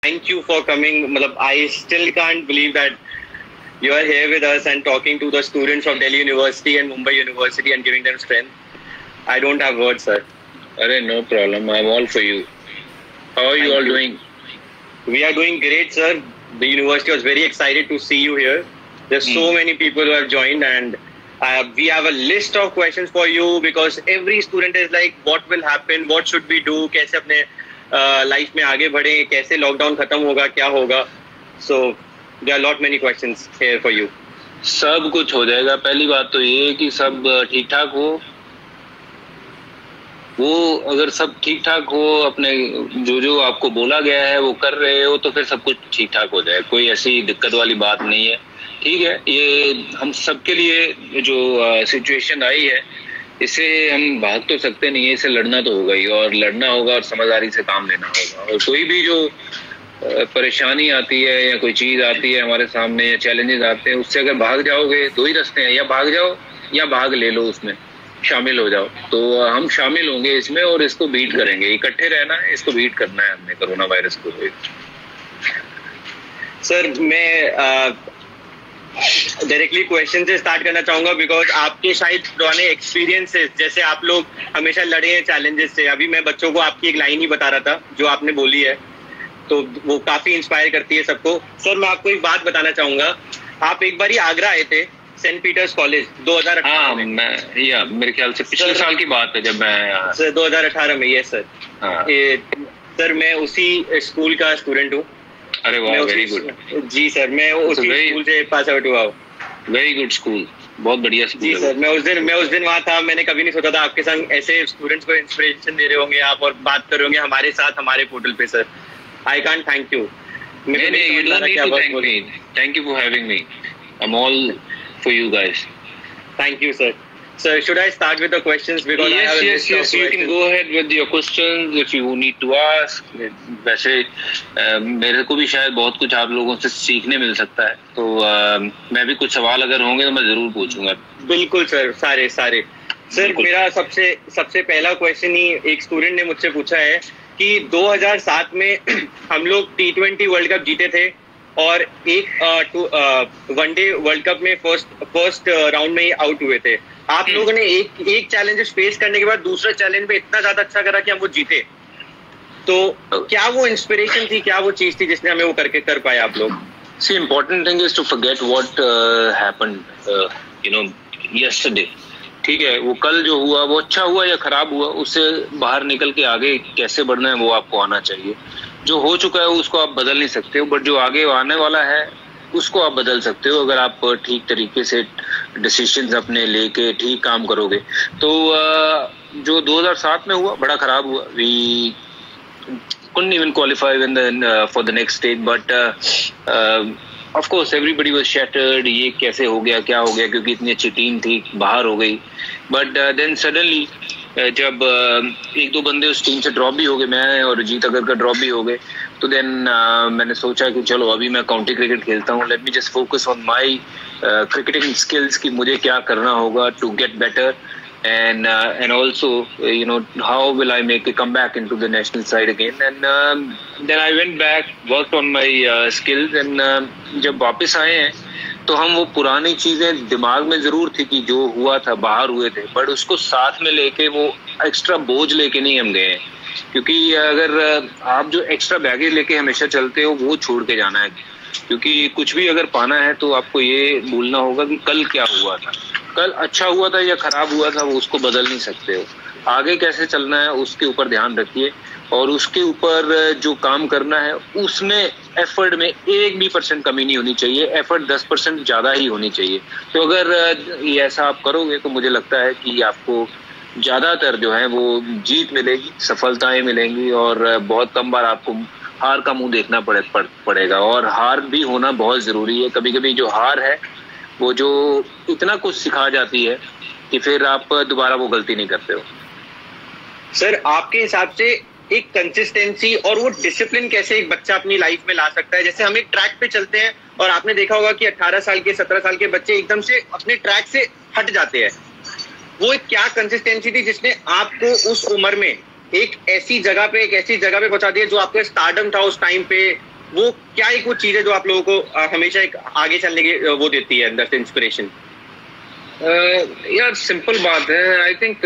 thank you for coming. I still can't believe that you are here with us and talking to the students of Delhi University and Mumbai University and giving them strength. I don't have words, sir. Arey, no problem. I'm all for you. How are you all doing? We are doing great, sir. The university was very excited to see you here. There's so many people who have joined, and we have a list of questions for you because every student is like, what will happen? What should we do? कैसे अपने life में आगे बढ़े? कैसे lockdown खत्म होगा? क्या होगा? So there are lot many questions here for you. सब कुछ हो जाएगा. पहली बात तो ये है कि सब ठीक ठाक हो. वो अगर सब ठीक ठाक हो, अपने जो आपको बोला गया है वो कर रहे हो, तो फिर सब कुछ ठीक ठाक हो जाए. कोई ऐसी दिक्कत वाली बात नहीं है. ठीक है, ये हम सबके लिए जो सिचुएशन आई है, इससे हम भाग तो सकते नहीं है, इससे लड़ना तो होगा ही, और लड़ना होगा और समझदारी से काम लेना होगा. और कोई भी जो परेशानी आती है या कोई चीज आती है हमारे सामने या चैलेंजेस आते हैं, उससे अगर भाग जाओगे, दो ही रास्ते हैं, या भाग जाओ या भाग ले लो, उसमें शामिल हो जाओ. तो हम शामिल होंगे इसमें और इसको बीट करेंगे. इकट्ठे रहना है, इसको बीट करना है हमने, कोरोना वायरस को. सर मैं डायरेक्टली क्वेश्चन से स्टार्ट करना चाहूंगा बिकॉज आपके शायद पुराने एक्सपीरियंसेस, जैसे आप लोग हमेशा लड़े हैं चैलेंजेस से. अभी मैं बच्चों को आपकी एक लाइन ही बता रहा था जो आपने बोली है, तो वो काफी इंस्पायर करती है सबको. सर मैं आपको एक बात बताना चाहूंगा. आप एक बार ही आगरा आए थे सेंट पीटर्स कॉलेज 2018 में. मेरे ख्याल से पिछले साल की बात है जब मैं सर 2018 में. Yes sir. सर मैं उसी स्कूल का स्टूडेंट हूँ. अरे वाह, वेरी गुड. जी सर, मैं उसी स्कूल से पास आउट हुआ हूँ. वेरी गुड स्कूल, बहुत बढ़िया स्कूल. जी सर, मैं उस दिन वहाँ था. मैंने कभी नहीं सोचा था आपके संग ऐसे स्टूडेंट्स को इंस्पिरेशन दे रहे होंगे आप और बात कर रहे होंगे हमारे साथ हमारे पोर्टल पे. Sir I can't thank you. Thank you for having me. I am all for you guys. Thank you, sir. So should I start with the questions? Because yes, you can go ahead with your questions if you need to ask. वैसे मेरे को भी शायद बहुत कुछ आप लोगों से सीखने मिल सकता है, तो मैं भी कुछ सवाल अगर होंगे तो मैं जरूर पूछूंगा. बिल्कुल सर, सारे सर. मेरा सबसे पहला क्वेश्चन ही एक स्टूडेंट ने मुझसे पूछा है कि 2007 में हम लोग T20 वर्ल्ड कप जीते थे और एक वनडे वर्ल्ड कप में फर्स्ट राउंड में ही आउट हुए थे. आप लोगों ने एक चैलेंजेस फेस करने के बाद दूसरे चैलेंज में इतना ज्यादा अच्छा करा कि हम वो जीते. तो क्या वो इंस्पिरेशन थी, क्या वो चीज थी जिसने हमें वो कर पाए आप लोग? See, important thing is to forget what happened, yesterday. ठीक है, वो कल जो हुआ वो अच्छा हुआ या खराब हुआ, उससे बाहर निकल के आगे कैसे बढ़ना है वो आपको आना चाहिए. जो हो चुका है उसको आप बदल नहीं सकते हो, बट जो आगे आने वाला है उसको आप बदल सकते हो अगर आप ठीक तरीके से डिसीजंस अपने लेके ठीक काम करोगे. तो जो 2007 में हुआ बड़ा खराब हुआ. We couldn't even qualify for the next stage, but of course everybody was shattered. ये कैसे हो गया, क्या हो गया, क्योंकि इतनी अच्छी टीम थी बाहर हो गई. बट then suddenly जब एक दो बंदे उस टीम से ड्रॉप भी हो गए, मैं और जीत अगर का ड्रॉप भी हो गए, तो देन मैंने सोचा कि चलो अभी मैं काउंटी क्रिकेट खेलता हूँ. Let me just focus on my cricketing skills कि मुझे क्या करना होगा to get better, and also how will I make a comeback into the national side again. And then I went back, worked on my skills, and जब वापस आए हैं तो हम वो पुरानी चीजें दिमाग में जरूर थी कि जो हुआ था बाहर हुए थे, बट उसको साथ में लेके वो एक्स्ट्रा बोझ लेके नहीं हम गए हैं. क्योंकि अगर आप जो एक्स्ट्रा बैगेज लेके हमेशा चलते हो वो छोड़ के जाना है. क्योंकि कुछ भी अगर पाना है तो आपको ये भूलना होगा कि कल क्या हुआ था, कल अच्छा हुआ था या खराब हुआ था, वो उसको बदल नहीं सकते हो. आगे कैसे चलना है उसके ऊपर ध्यान रखिए, और उसके ऊपर जो काम करना है उसमें एफर्ट में 1% कमी नहीं होनी चाहिए. एफर्ट 10% ज्यादा ही होनी चाहिए. तो अगर ये ऐसा आप करोगे तो मुझे लगता है कि आपको ज्यादातर जो है वो जीत मिलेगी, सफलताएं मिलेंगी, और बहुत कम बार आपको हार का मुंह देखना पड़ेगा. और हार भी होना बहुत जरूरी है. कभी कभी जो हार है वो जो इतना कुछ सिखा जाती है कि फिर आप दोबारा वो गलती नहीं करते हो. सर आपके हिसाब से एक कंसिस्टेंसी और वो डिसिप्लिन कैसे एक बच्चा अपनी लाइफ में ला सकता है? जैसे हम एक ट्रैक पे चलते हैं और आपने देखा होगा कि 18 साल के 17 साल के बच्चे एकदम से अपने ट्रैक से हट जाते हैं. वो एक क्या कंसिस्टेंसी थी जिसने आपको उस उम्र में एक ऐसी जगह पे पहुंचा दिया जो आपका स्टारडम था उस टाइम पे, वो क्या एक वो चीज है जो आप लोगों को हमेशा एक आगे चलने की वो देती है अंदर से इंस्पिरेशन? यार सिंपल बात है, आई थिंक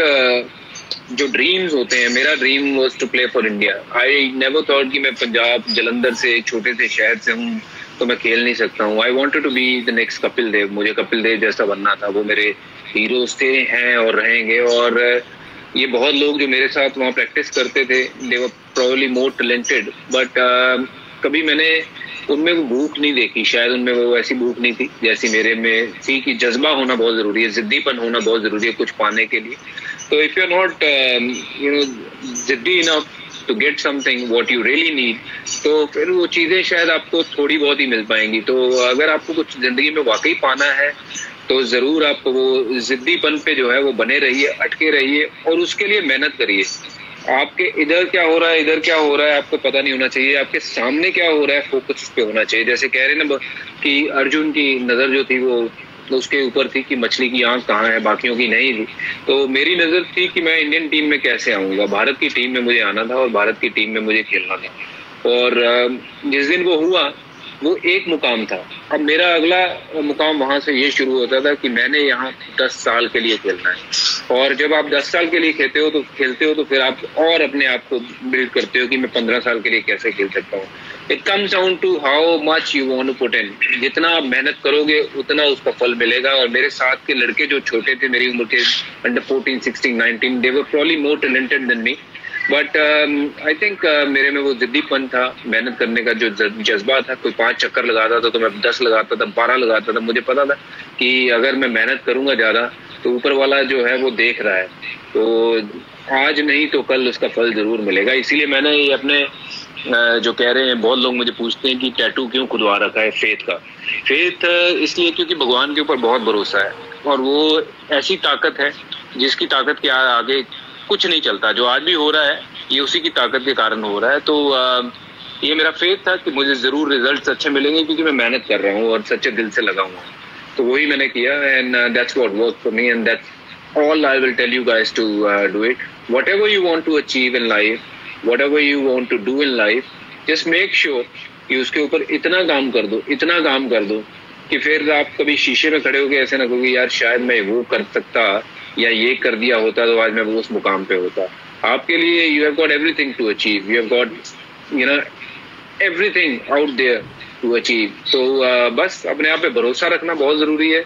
जो ड्रीम्स होते हैं, मेरा dream was to play for India. I never thought कि मैं पंजाब जलंधर से छोटे से शहर से हूँ तो मैं खेल नहीं सकता हूँ। I wanted to be the next Kapil Dev, मुझे कपिल देव जैसा बनना था। वो मेरे हीरोज थे, हैं और रहेंगे। और ये बहुत लोग जो मेरे साथ वहाँ प्रैक्टिस करते थे, दे वर प्रोबेबली मोर टैलेंटेड, बट कभी मैंने उनमें वो भूख नहीं देखी, शायद उनमें वो ऐसी भूख नहीं थी जैसी मेरे में थी, कि जज्बा होना बहुत जरूरी है, जिद्दीपन होना बहुत जरूरी है कुछ पाने के लिए। तो इफ यू आर नॉट जिद्दी enough to get something what you really need, तो फिर वो चीजें शायद आपको थोड़ी बहुत ही मिल पाएंगी। तो अगर आपको कुछ जिंदगी में वाकई पाना है तो जरूर आप वो जिद्दीपन पे जो है वो बने रहिए, अटके रहिए और उसके लिए मेहनत करिए। आपके इधर क्या हो रहा है, इधर क्या हो रहा है, आपको पता नहीं होना चाहिए। आपके सामने क्या हो रहा है, फोकस उस पे होना चाहिए। जैसे कह रहे ना कि अर्जुन की नजर जो थी वो उसके ऊपर थी कि मछली की आंख कहाँ है, बाकियों की नहीं थी। तो मेरी नजर थी कि मैं इंडियन टीम में कैसे आऊंगा, भारत की टीम में मुझे आना था और भारत की टीम में मुझे खेलना था। और जिस दिन वो हुआ वो एक मुकाम था। अब मेरा अगला मुकाम वहां से ये शुरू होता था कि मैंने यहाँ 10 साल के लिए खेलना है। और जब आप 10 साल के लिए खेलते हो तो फिर आप और अपने आप को बिल्ड करते हो कि मैं 15 साल के लिए कैसे खेल सकता हूँ। It comes down to how much you want to put in. जितना आप मेहनत करोगे उतना उसका फल मिलेगा। और मेरे साथ के लड़के जो छोटे थे, मेरी उम्र के under 14, 16, 19, they were probably more talented than me, but I think मेरे में वो जिद्दीपन था, मेहनत करने का जो जज्बा था। कोई 5 चक्कर लगाता था तो मैं 10 लगाता था, 12 लगाता था। मुझे पता था कि अगर मैं मेहनत करूंगा ज्यादा तो ऊपर वाला जो है वो देख रहा है, तो आज नहीं तो कल उसका फल जरूर मिलेगा। इसीलिए मैंने ये अपने जो कह रहे हैं, बहुत लोग मुझे पूछते हैं कि टैटू क्यों खुदवा रखा है फेथ का। फेथ इसलिए क्योंकि भगवान के ऊपर बहुत भरोसा है और वो ऐसी ताकत है जिसकी ताकत के आगे कुछ नहीं चलता। जो आज भी हो रहा है ये उसी की ताकत के कारण हो रहा है। तो ये मेरा फेथ था कि मुझे जरूर रिजल्ट्स अच्छे मिलेंगे क्योंकि मैं मेहनत कर रहा हूँ और सच्चे दिल से लगा हुआ। तो वही मैंने किया and that's what work for me and that's all I will tell you guys to do it. Whatever you want to achieve in life, whatever you want to do in life, just make sure कि उसके ऊपर इतना काम कर दो कि फिर आप कभी शीशे में खड़े होकर ऐसे ना कहोगे यार शायद मैं वो कर सकता या ये कर दिया होता तो आज मैं वो उस मुकाम पे होता। आपके लिए you have got everything to achieve, you have got everything out there to achieve. तो बस अपने आप पे भरोसा रखना बहुत जरूरी है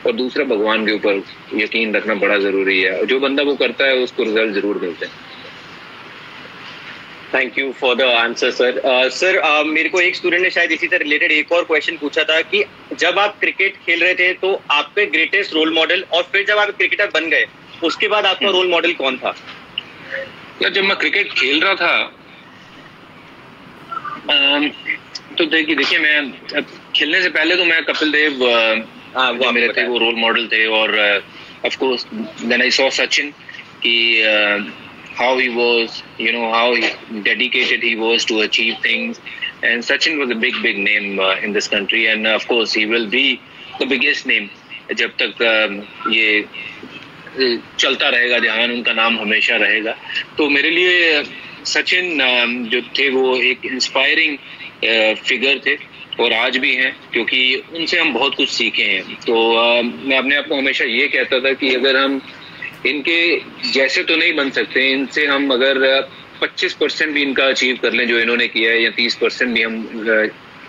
और दूसरा भगवान के ऊपर यकीन रखना बड़ा जरूरी है। और जो बंदा वो करता है उसको रिजल्ट जरूर मिलते हैं। Thank you for the answer sir. Sir मेरे को एक स्टूडेंट ने शायद इसी से रिलेटेड एक और क्वेश्चन पूछा था कि जब आप क्रिकेट खेल रहे थे तो आपके ग्रेटेस्ट रोल मॉडल, और फिर जब आप क्रिकेटर बन गए उसके बाद आपका रोल मॉडल कौन था? यार जब मैं क्रिकेट खेल रहा था तो देखिए मैं खेलने से पहले तो मैं कपिल देव वो मेरे थे, वो रोल मॉडल थे। और of course then I saw Sachin कि how he was, how dedicated he was to achieve things. And Sachin was a big name in this country, and of course he will be the biggest name जब तक ये चलता रहेगा जहां उनका नाम हमेशा रहेगा। तो मेरे लिए सचिन जो थे वो एक इंस्पायरिंग फिगर थे और आज भी हैं, क्योंकि उनसे हम बहुत कुछ सीखे हैं। तो मैं अपने आप को हमेशा ये कहता था कि अगर हम इनके जैसे तो नहीं बन सकते, इनसे हम अगर 25% भी इनका अचीव कर लें जो इन्होंने किया है, या 30% भी हम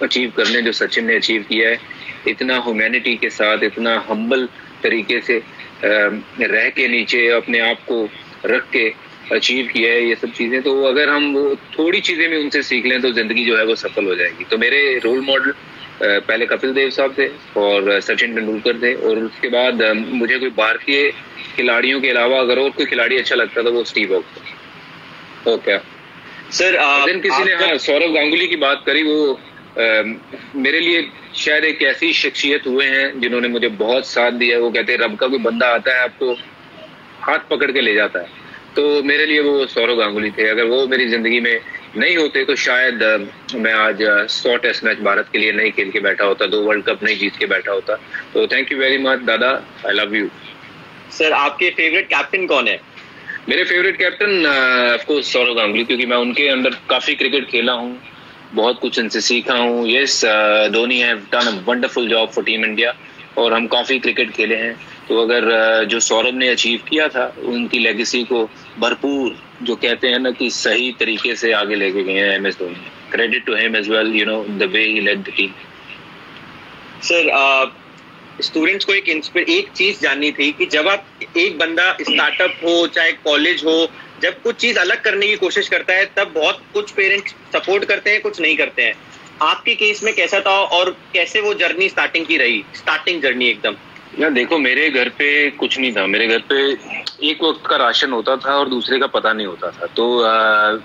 अचीव कर लें जो सचिन ने अचीव किया है, इतना ह्यूमैनिटी के साथ, इतना हम्बल तरीके से रह के नीचे अपने आप को रख के अचीव किया है ये सब चीजें, तो अगर हम वो थोड़ी चीजें भी उनसे सीख लें तो जिंदगी जो है वो सफल हो जाएगी। तो मेरे रोल मॉडल पहले कपिल देव साहब थे और सचिन तेंदुलकर थे, और उसके बाद मुझे कोई भारतीय खिलाड़ियों के अलावा अगर और कोई खिलाड़ी अच्छा लगता था वो स्टीव हॉक था। ओके सर, दिन किसी ने सौरव गांगुली की बात करी, वो मेरे लिए शायद एक ऐसी शख्सियत हुए हैं जिन्होंने मुझे बहुत साथ दिया। वो कहते हैं रब का कोई बंदा आता है आपको हाथ पकड़ के ले जाता है, तो मेरे लिए वो सौरव गांगुली थे। अगर वो मेरी जिंदगी में नहीं होते तो शायद मैं आज 100 टेस्ट मैच भारत के लिए नहीं खेल के बैठा होता, 2 वर्ल्ड कप नहीं जीत के बैठा होता। तो thank you very much Dada, I love you. Sir आपके फेवरेट कैप्टन कौन है? मेरे favourite captain of course Sourav Ganguly, क्योंकि मैं उनके अंडर काफी क्रिकेट खेला हूँ बहुत कुछ इनसे सीखा हूँ। Yes, Dhoni have done a wonderful job for team India और हम काफ़ी क्रिकेट खेले हैं। तो अगर जो सौरभ ने अचीव किया था उनकी लेगेसी को भरपूर, जो कहते हैं ना कि सही तरीके से आगे लेके गए हैं MS Dhoni. Credit to him as well, you know, the way he led the team. Sir, students को एक चीज जाननी थी कि जब आप एक बंदा स्टार्टअप हो चाहे कॉलेज हो, जब कुछ चीज अलग करने की कोशिश करता है तब बहुत कुछ पेरेंट्स सपोर्ट करते हैं, कुछ नहीं करते हैं। आपके केस में कैसा था और कैसे वो जर्नी स्टार्टिंग की रही, स्टार्टिंग जर्नी एकदम? यार देखो, मेरे घर पे कुछ नहीं था। मेरे घर पे एक वक्त का राशन होता था और दूसरे का पता नहीं होता था। तो आई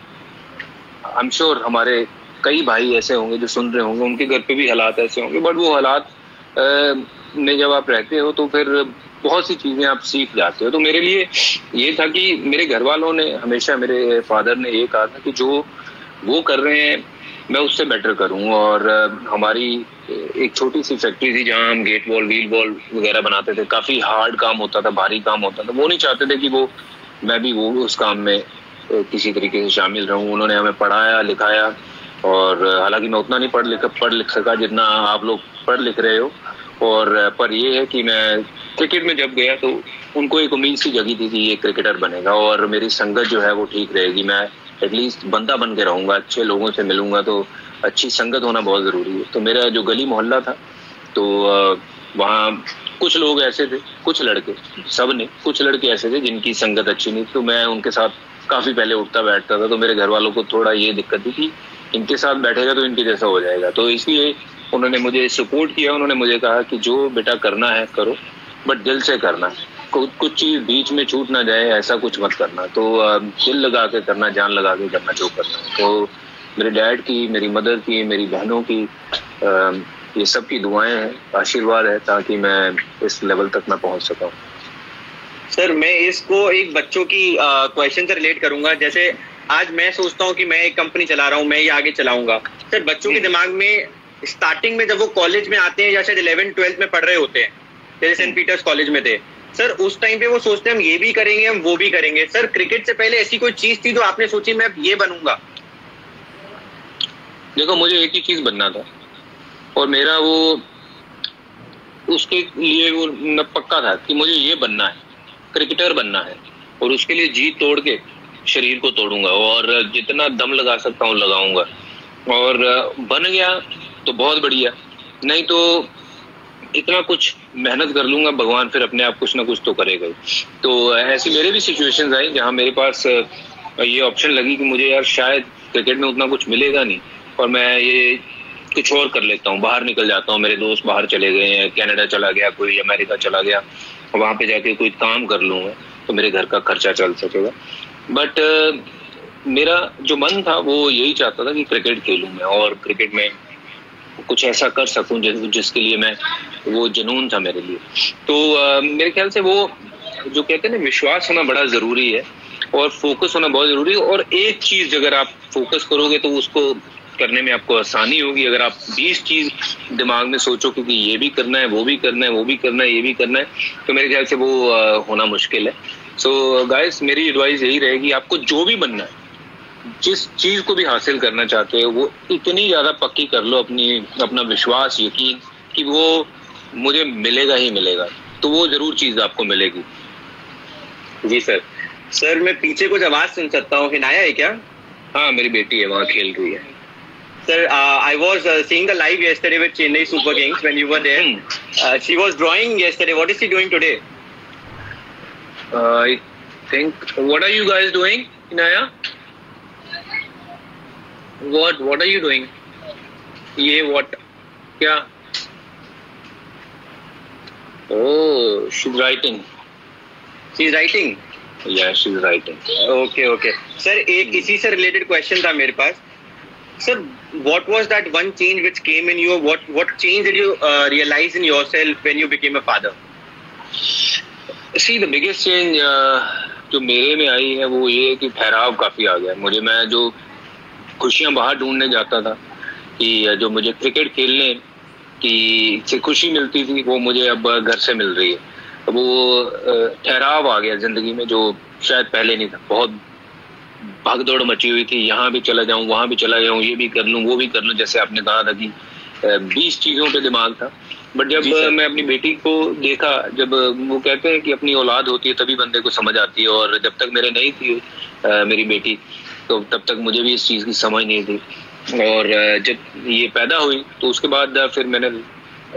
एम श्योर हमारे कई भाई ऐसे होंगे जो सुन रहे होंगे, उनके घर पे भी हालात ऐसे होंगे। बट वो हालात में जब आप रहते हो तो फिर बहुत सी चीजें आप सीख जाते हो। तो मेरे लिए ये था कि मेरे घर वालों ने हमेशा, मेरे फादर ने ये कहा था कि जो वो कर रहे हैं मैं उससे बेटर करूं। और हमारी एक छोटी सी फैक्ट्री थी जहां हम गेट वॉल, व्हील वॉल वगैरह बनाते थे। काफी हार्ड काम होता था, भारी काम होता था। वो नहीं चाहते थे कि मैं भी उस काम में किसी तरीके से शामिल रहूं। उन्होंने हमें पढ़ाया लिखाया और हालांकि मैं उतना नहीं पढ़ लिख सका जितना आप लोग पढ़ लिख रहे हो। और पर ये है कि मैं क्रिकेट में जब गया तो उनको एक उम्मीद सी जगी थी कि ये क्रिकेटर बनेगा और मेरी संगत जो है वो ठीक रहेगी। मैं एटलीस्ट बंदा बन के रहूंगा, अच्छे लोगों से मिलूंगा। तो अच्छी संगत होना बहुत ज़रूरी है। तो मेरा जो गली मोहल्ला था तो वहाँ कुछ लोग ऐसे थे, कुछ लड़के, सब नहीं, कुछ लड़के ऐसे थे जिनकी संगत अच्छी नहीं। तो मैं उनके साथ काफ़ी पहले उठता बैठता था। तो मेरे घर वालों को थोड़ा ये दिक्कत थी कि इनके साथ बैठेगा तो इनके जैसा हो जाएगा। तो इसलिए उन्होंने मुझे सपोर्ट किया। उन्होंने मुझे कहा कि जो बेटा करना है करो, बट दिल से करना। कुछ चीज़ बीच में छूट ना जाए, ऐसा कुछ मत करना। तो दिल लगा के करना, जान लगा के करना जो करना। तो मेरे डैड की, मेरी मदर की, मेरी बहनों की, ये सब की दुआएं हैं, आशीर्वाद है, ताकि मैं इस लेवल तक मैं पहुंच सका। सर, मैं इसको एक बच्चों की क्वेश्चन से रिलेट करूंगा। जैसे आज मैं सोचता हूँ कि मैं एक कंपनी चला रहा हूँ, मैं ये आगे चलाऊंगा। सर, बच्चों के दिमाग में स्टार्टिंग में जब वो कॉलेज में आते हैं या शायद 11th-12th में पढ़ रहे होते हैं, जैसे सेंट पीटर्स कॉलेज में थे सर, उस टाइम पे वो सोचते हैं हम ये भी करेंगे, हम वो भी करेंगे। सर, क्रिकेट से पहले ऐसी कोई चीज थी जो आपने सोची मैं ये बनूंगा? देखो, मुझे एक ही चीज बनना था और मेरा वो उसके लिए वो पक्का था कि मुझे ये बनना है, क्रिकेटर बनना है। और उसके लिए जी तोड़ के शरीर को तोड़ूंगा और जितना दम लगा सकता हूँ लगाऊंगा। और बन गया तो बहुत बढ़िया, नहीं तो इतना कुछ मेहनत कर लूंगा, भगवान फिर अपने आप कुछ ना कुछ तो करेगा। तो ऐसी मेरे भी सिचुएशंस आई जहां मेरे पास ये ऑप्शन लगी कि मुझे यार शायद क्रिकेट में उतना कुछ मिलेगा नहीं और मैं ये कुछ और कर लेता हूँ, बाहर निकल जाता हूँ। मेरे दोस्त बाहर चले गए हैं, कनाडा चला गया, कोई अमेरिका चला गया, वहां पे जाके कोई काम कर लूंगा तो मेरे घर का खर्चा चल सकेगा। बट मेरा जो मन था वो यही चाहता था कि क्रिकेट खेलूं मैं और क्रिकेट में कुछ ऐसा कर सकूं जिसके लिए मैं, वो जुनून था मेरे लिए। तो मेरे ख्याल से वो जो कहते हैं ना, विश्वास होना बड़ा जरूरी है और फोकस होना बहुत जरूरी है। और एक चीज अगर आप फोकस करोगे तो उसको करने में आपको आसानी होगी। अगर आप 20 चीज दिमाग में सोचो कि ये भी करना है, वो भी करना है, वो भी करना है, ये भी करना है, तो मेरे ख्याल से वो होना मुश्किल है। सो गाइस, मेरी एडवाइस यही रहेगी, आपको जो भी बनना है, जिस चीज को भी हासिल करना चाहते हो, वो इतनी ज्यादा पक्की कर लो, अपना विश्वास, यकीन कि वो मुझे मिलेगा ही मिलेगा, तो वो जरूर चीज आपको मिलेगी। जी सर। सर, मैं पीछे कुछ आवाज सुन सकता हूँ, हिनाया है क्या? हाँ, मेरी बेटी है, वहाँ खेल रही है। Sir, I was seeing the live yesterday with Chennai Super Kings when you were there. She was drawing yesterday. What is she doing today? I think. What are you guys doing, Inaya? What are you doing? ये what? क्या? Oh, she's writing. She's writing. Yeah, she's writing. Okay. Sir, एक इसी से related question था मेरे पास. Sir, what was that one change which came in you? What change did you realize in yourself when you became a father? See, the biggest change जो मेरे में आई है वो ये कि ठहराव काफी आ गया मुझे। मैं जो खुशियां बाहर ढूंढने जाता था, कि जो मुझे क्रिकेट खेलने की से खुशी मिलती थी, वो मुझे अब घर से मिल रही है। वो ठहराव आ गया जिंदगी में जो शायद पहले नहीं था। बहुत भागदौड़ मची हुई थी, यहाँ भी चला जाऊं, वहां भी चला जाऊं, ये भी कर लूं, वो भी कर लूं, जैसे आपने कहा था कि 20 चीजों पे दिमाग था। बट जब मैं अपनी बेटी को देखा, जब वो कहते हैं कि अपनी औलाद होती है तभी बंदे को समझ आती है, और जब तक मेरे नहीं थी मेरी बेटी, तो तब तक मुझे भी इस चीज की समझ नहीं थी। और जब ये पैदा हुई तो उसके बाद फिर मैंने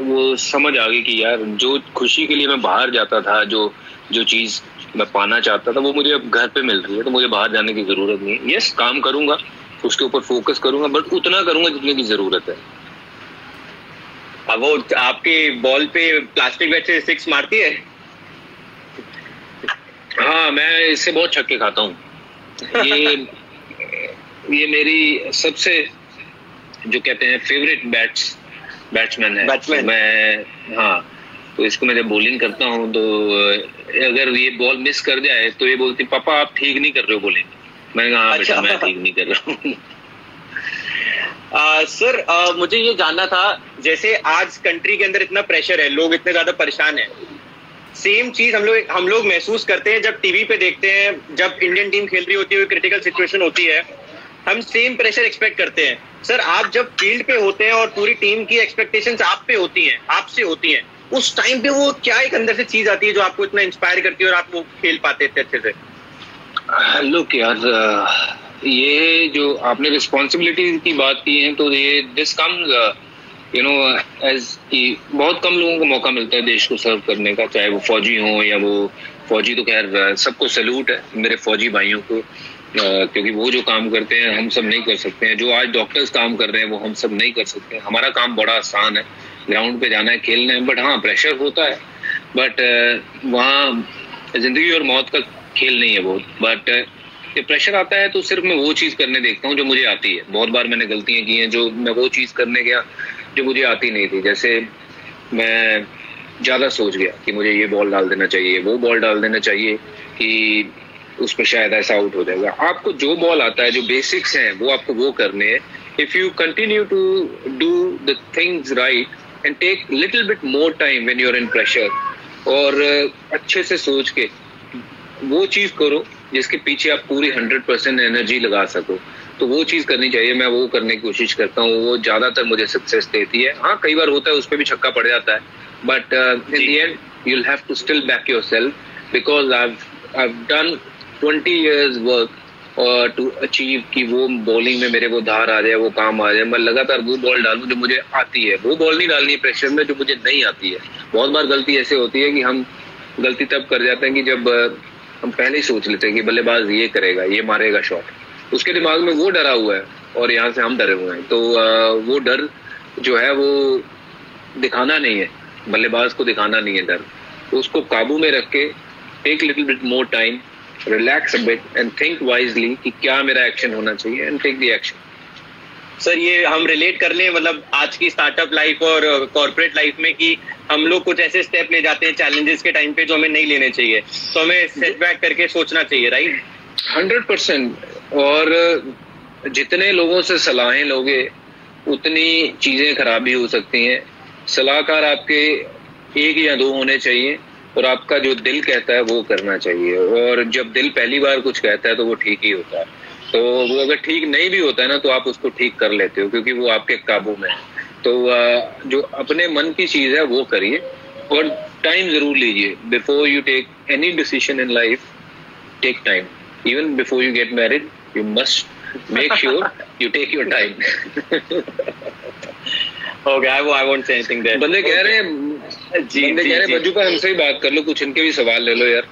वो समझ आ गई कि यार जो खुशी के लिए मैं बाहर जाता था, जो चीज मैं पाना चाहता था, वो मुझे अब घर पे मिल रही है, तो मुझे बाहर जाने की जरूरत नहीं है। यस, काम करूंगा, उसके ऊपर फोकस करूंगा, बट उतना करूंगा जितने की जरूरत है। अब वो आपकी बॉल पे प्लास्टिक बैट से 6 मारती है? हाँ, मैं इससे बहुत छक्के खाता हूँ। ये मेरी सबसे जो कहते हैं फेवरेट बैट्समैन है। मैं हाँ, तो इसको मैं जब बॉलिंग करता हूँ तो अगर ये बॉल मिस कर जाए तो ये बोलती पापा आप ठीक नहीं कर रहे हो बॉलिंग। मैंने कहा हाँ बेटा मैं ठीक नहीं कर रहा हूँ। सर मुझे ये जानना था, जैसे आज कंट्री के अंदर इतना प्रेशर है, लोग इतने ज्यादा परेशान हैं, सेम चीज हम लोग महसूस करते हैं जब टीवी पे देखते हैं, जब इंडियन टीम खेल रही होती है, क्रिटिकल सिचुएशन होती है, हम सेम प्रेशर एक्सपेक्ट करते हैं। सर आप जब फील्ड पे होते हैं और पूरी टीम की एक्सपेक्टेशंस आप पे होती हैं, आपसे होती हैं, उस टाइम पे वो क्या एक अंदर से चीज आती है जो आपको इतना इंस्पायर करती है और आप वो खेल पाते हैं अच्छे से? लुक यार, ये जो आपने रिस्पॉन्सिबिलिटी की बात की है, तो ये this comes you know as कि बहुत कम लोगों को मौका मिलता है देश को सर्व करने का, चाहे वो फौजी हो या वो फौजी, तो खैर सबको सैल्यूट है मेरे फौजी भाइयों को, क्योंकि वो जो काम करते हैं हम सब नहीं कर सकते हैं। जो आज डॉक्टर्स काम कर रहे हैं वो हम सब नहीं कर सकते हैं। हमारा काम बड़ा आसान है, ग्राउंड पे जाना है, खेलना है, बट हाँ प्रेशर होता है, बट वहाँ जिंदगी और मौत का खेल नहीं है बहुत। बट जब प्रेशर आता है तो सिर्फ मैं वो चीज़ करने देखता हूँ जो मुझे आती है। बहुत बार मैंने गलतियाँ की हैं, जो मैं वो चीज़ करने गया जो मुझे आती नहीं थी। जैसे मैं ज़्यादा सोच गया कि मुझे ये बॉल डाल देना चाहिए, वो बॉल डाल देना चाहिए कि उस पर शायद ऐसा आउट हो जाएगा। आपको जो बॉल आता है, जो बेसिक्स हैं, वो आपको वो करने हैं। If you continue to do the things right and take little bit more time when you are in pressure, और अच्छे से सोच के वो चीज़ करो जिसके पीछे आप पूरी 100% एनर्जी लगा सको, तो वो चीज़ करनी चाहिए। मैं वो करने की कोशिश करता हूँ, वो ज़्यादातर मुझे सक्सेस देती है। हाँ, कई बार होता है उस पर भी छक्का पड़ जाता है, but in the end you will have to still back yourself, because I have done 20 years work to achieve कि वो बॉलिंग में मेरे वो धार आ जाए, वो काम आ जाए, मैं लगातार वो बॉल डालूं जो मुझे आती है। वो बॉल नहीं डालनी है प्रेशर में जो मुझे नहीं आती है। बहुत बार गलती ऐसे होती है कि हम गलती तब कर जाते हैं कि जब हम पहले ही सोच लेते हैं कि बल्लेबाज ये करेगा, ये मारेगा शॉट, उसके दिमाग में वो डरा हुआ है और यहाँ से हम डरे हुए हैं। तो वो डर जो है वो दिखाना नहीं है, बल्लेबाज को दिखाना नहीं है डर, तो उसको काबू में रख के take little bit more time, relax a bit and think wisely कि क्या मेरा एक्शन होना चाहिए and take the action. Sir ये हम रिलेट कर लें मतलब आज की स्टार्टअप लाइफ और कॉर्पोरेट लाइफ में कि हम लोग कुछ ऐसे स्टेप ले जाते हैं चैलेंजेस के टाइम पे जो हमें नहीं लेने चाहिए, तो हमें सेटबैक करके सोचना चाहिए, राइट? 100%। और जितने लोगों से सलाहें लोगे उतनी चीजें खराब भी हो सकती हैं। सलाहकार आपके 1 या 2 होने चाहिए, और आपका जो दिल कहता है वो करना चाहिए। और जब दिल पहली बार कुछ कहता है तो वो ठीक ही होता है, तो वो अगर ठीक नहीं भी होता है ना तो आप उसको ठीक कर लेते हो, क्योंकि वो आपके काबू में है। तो जो अपने मन की चीज है वो करिए, और टाइम जरूर लीजिए। Before you take any decision in life, take time. Even before you get married you must make sure you take your time. Okay, I won't say anything there. बंदे कह रहे हैं बज्जू का हमसे ही बात कर लो, कुछ इनके भी सवाल ले लो यार।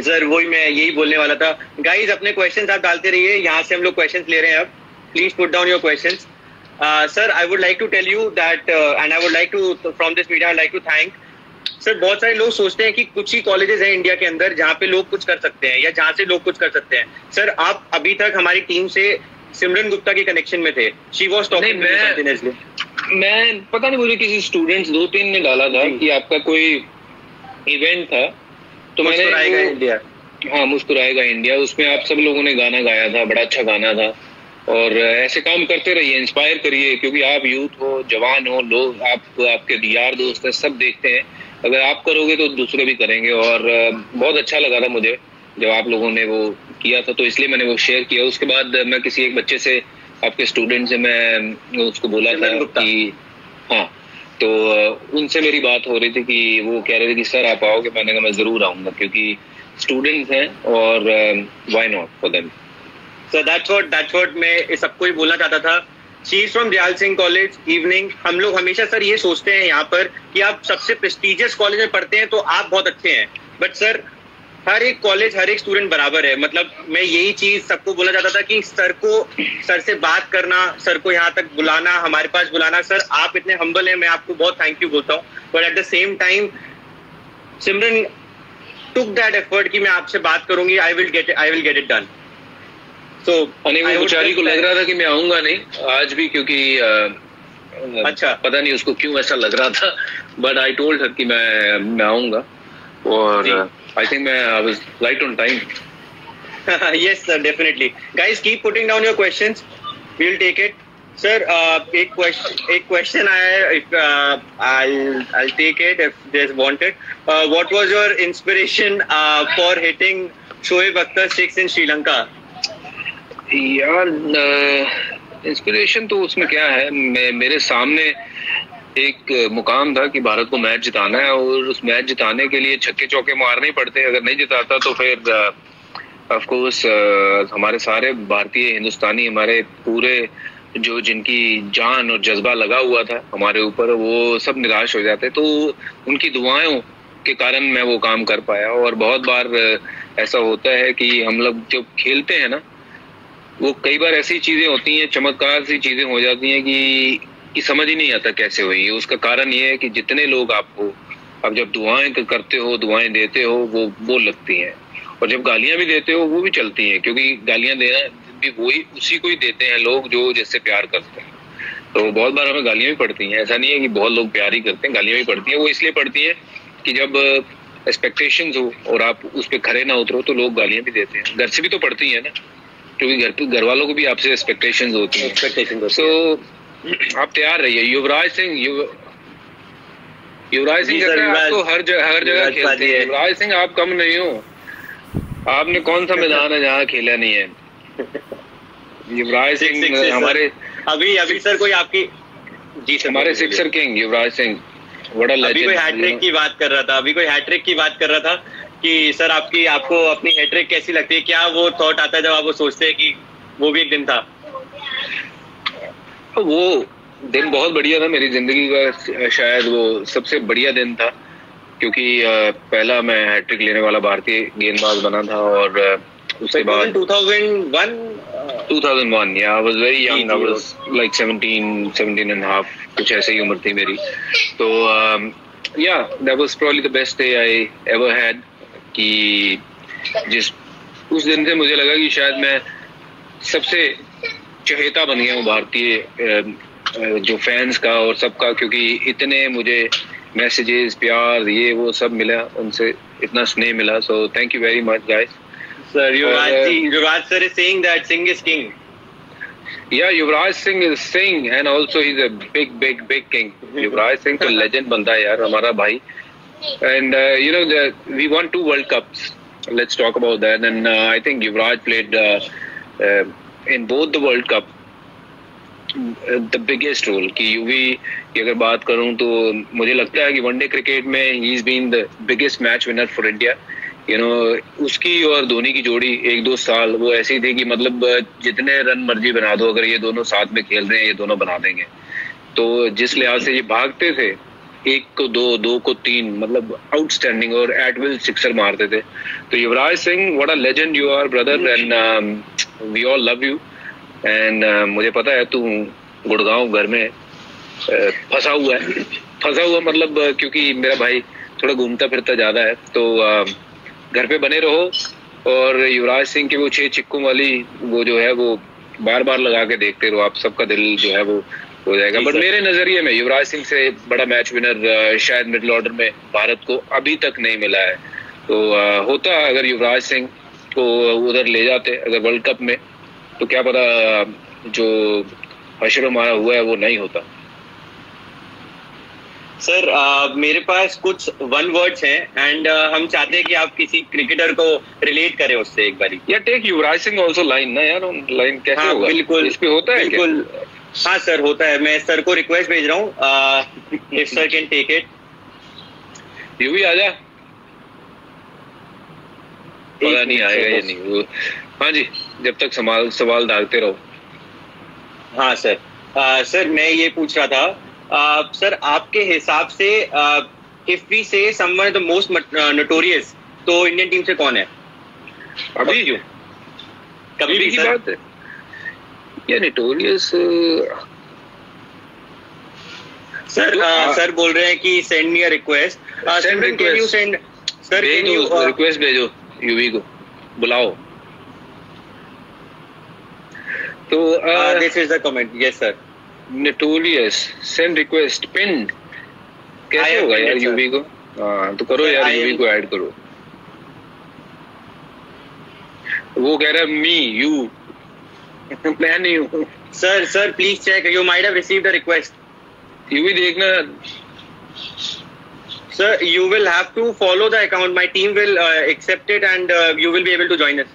सर वही मैं यही बोलने वाला था। गाइज अपने क्वेश्चंस आप डालते रहिए, यहाँ से हम लोग क्वेश्चंस ले रहे हैं अब। Please put down your questions. Sir I would like to tell you that and I would like to from this media I like to thank sir. बहुत सारे लोग सोचते हैं कि कुछ ही कॉलेजेस हैं इंडिया के अंदर जहाँ पे लोग कुछ कर सकते हैं या जहाँ से लोग कुछ कर सकते हैं। सर आप अभी तक हमारी टीम से सिमरन गुप्ता के कनेक्शन में थे। She was talking continuously. मैं पता नहीं, मुझे किसी स्टूडेंट्स 2-3 ने डाला था कि आपका कोई इवेंट था, तो मैंने मुस्कुराएगा इंडिया, हाँ मुस्कुराएगा इंडिया, उसमें आप सब लोगों ने गाना गाया था, बड़ा अच्छा गाना था। और ऐसे काम करते रहिए, इंस्पायर करिए, क्योंकि आप यूथ हो, जवान हो, लोग आपके यार दोस्त हैं, सब देखते हैं। अगर आप करोगे तो दूसरे भी करेंगे। और बहुत अच्छा लगा था मुझे जब आप लोगों ने वो किया था, तो इसलिए मैंने वो शेयर किया। उसके बाद मैं किसी एक बच्चे से, आपके स्टूडेंट से, मैं उसको बोला था कि हाँ, तो उनसे मेरी बात हो रही थी कि वो कह रहे थे कि सर आप आओगे। मैंने कहा मैं जरूर आऊंगा, क्योंकि स्टूडेंट्स हैं और why not for them. So that's what मैं सबको ही बोलना चाहता था। She is from Dayal Singh college evening. हम लोग हमेशा सर ये सोचते हैं यहाँ पर कि आप सबसे प्रेस्टिजियस कॉलेज में पढ़ते हैं तो आप बहुत अच्छे हैं, बट सर हर एक कॉलेज, हर एक स्टूडेंट बराबर है। मतलब मैं यही चीज सबको बोलना चाहता था कि सर से बात करना, सर को यहाँ तक बुलाना, हमारे पास बुलाना। सर आप इतने हम्बल हैं, मैं आपको बहुत थैंक यू बोलता हूँ, but at the same time Simran took that effort कि मैं आपसे बात करूंगी, I will get it done. तो वो बेचारी को लग रहा था कि मैं आऊंगा नहीं आज भी, क्योंकि अच्छा पता नहीं उसको क्यों ऐसा लग रहा था, बट आई टोल्ड हर कि मैं आऊंगा, और I think I was right on time. Yes, sir, definitely. Guys, keep putting down your questions. We'll take it. Sir, एक question आया है. If I'll take it if there's wanted. What was your inspiration for hitting Shoaib Akhtar 6 in Sri Lanka? यार inspiration तो उसमें क्या है, मेरे सामने एक मुकाम था कि भारत को मैच जिताना है, और उस मैच जिताने के लिए छक्के चौके मारने पड़ते। अगर नहीं जिताता तो फिर ऑफ कोर्स हमारे सारे भारतीय, हिंदुस्तानी, हमारे पूरे जो जिनकी जान और जज्बा लगा हुआ था हमारे ऊपर, वो सब निराश हो जाते। तो उनकी दुआओं के कारण मैं वो काम कर पाया। और बहुत बार ऐसा होता है कि हम लोग जब खेलते हैं ना, वो कई बार ऐसी चीजें होती हैं, चमत्कार सी चीजें हो जाती हैं कि समझ ही नहीं आता कैसे हुई। उसका कारण ये है कि जितने लोग आपको, आप जब दुआएं करते हो, दुआएं देते हो, वो लगती हैं, और जब गालियां भी देते हो वो भी चलती हैं, क्योंकि गालियां देना भी उसी को ही देते हैं लोग जो जिससे प्यार करते हैं। तो बहुत बार हमें गालियां भी पड़ती हैं। ऐसा नहीं है कि बहुत लोग प्यार ही करते हैं, गालियां भी पड़ती हैं। वो इसलिए पड़ती हैं कि जब एक्सपेक्टेशंस हो और आप उस पर खरे ना उतरो तो लोग गालियां भी देते हैं। घर से भी तो पड़ती है ना, क्योंकि घर वालों को भी आपसे एक्सपेक्टेशंस होती हैं। सो आप तैयार रहिए। युवराज सिंह आपको हर जगह खेलते हैं। युवराज सिंह आप कम नहीं हो। आपने कौन सा मैदान है जहाँ खेला नहीं है? युवराज सिंह हमारे अभी सर कोई आपकी हमारे सिक्सर किंग युवराज सिंह, बड़ा लेजेंड। अभी कोई हैट्रिक की बात कर रहा था कि सर आपको अपनी हैट्रिक कैसी लगती है? क्या वो थॉट आता है जब आप वो सोचते हैं कि वो भी एक दिन था? वो दिन बहुत बढ़िया था मेरी जिंदगी का, शायद वो सबसे बढ़िया दिन था, क्योंकि पहला मैं हैट्रिक लेने वाला भारतीय गेंदबाज बना था। और उसके बाद 2001 या I was very young, I was like 17 and a half, कुछ ऐसे ही उम्र थी मेरी। तो या that was probably the best day I ever had, कि उस दिन से मुझे लगा कि शायद मैं सबसे चहेता बन गया हूँ भारतीय जो फैंस का और सबका, क्योंकि इतने मुझे मैसेजेस, प्यार, ये वो सब मिला, उनसे इतना स्नेह मिला। So thank you very much guys. Sir, Yuvraj sir is saying that Singh is king. Yeah, Yuvraj Singh is Singh, and also he's a big king. Yuvraj Singh तो legend बंदा है यार, हमारा भाई। And you know, we won 2 World Cups. Let's talk about that. And I think Yuvraj played in both the World Cup the biggest role. कि UV की अगर बात करूं तो मुझे लगता है कि वनडे क्रिकेट में he has been the biggest match winner for India. You know, उसकी और धोनी की जोड़ी 1-2 साल वो ऐसी थी कि मतलब जितने रन मर्जी बना दो, अगर ये दोनों साथ में खेल रहे हैं ये दोनों बना देंगे। तो जिस लिहाज से ये भागते थे, 1 को 2, 2 को 3, मतलब आउटस्टैंडिंग, और एट विल सिक्सर मारते थे। तो Yuvraj Singh, what a legend you are brother, and we all love you. And मुझे पता है तू गुड़गांव घर में फंसा हुआ मतलब क्योंकि मेरा भाई थोड़ा घूमता फिरता ज्यादा है, तो घर पे बने रहो और युवराज सिंह की वो 6 चिक्कों वाली वो जो है वो बार बार लगा के देखते रहो, आप सबका दिल जो है वो हो जाएगा। बट मेरे नजरिए में युवराज सिंह से बड़ा मैच विनर शायद मिडिल ऑर्डर में भारत को अभी तक नहीं मिला है। तो होता अगर युवराज सिंह को उधर ले जाते अगर वर्ल्ड कप में, तो क्या पता जो हशर हमारा हुआ है वो नहीं होता। सर मेरे पास कुछ वन वर्ड्स हैं एंड हम चाहते हैं कि आप किसी क्रिकेटर को रिलेट करें उससे एक बारी। या take Yuvraj Singh also line ना यार, लाइन कैसे हाँ, होगा? बिल्कुल इस पे होता है बिल्कुल क्या? हाँ सर होता है, मैं सर को रिक्वेस्ट भेज रहा हूँ, if sir can take it. Yuvi आजा, पता नहीं आएगा या नहीं। हाँ जी, जब तक सवाल डालते रहो। हाँ सर, सर मैं ये पूछ रहा था, सर आपके हिसाब से इफ वी से समवन द मोस्ट नोटोरियस, तो इंडियन टीम से कौन है अभी? क्यों? कभी भी की सर? बात है या नोटोरियस? सर सर बोल रहे हैं कि send me a request. Can you send? Sir can you request भेजो, यूवी को बुलाओ। तो this is the comment. Yes sir. Notorious send request pin कैसे होगा यार यूवी को? हाँ तो करो यार, यूवी को ऐड करो। वो कह रहा है मी यू, मैं नहीं हूँ। Sir please check, you might have received a request. Yuvi देखना। Sir, you will have to follow the account. My team will accept it, and you will be able to join us.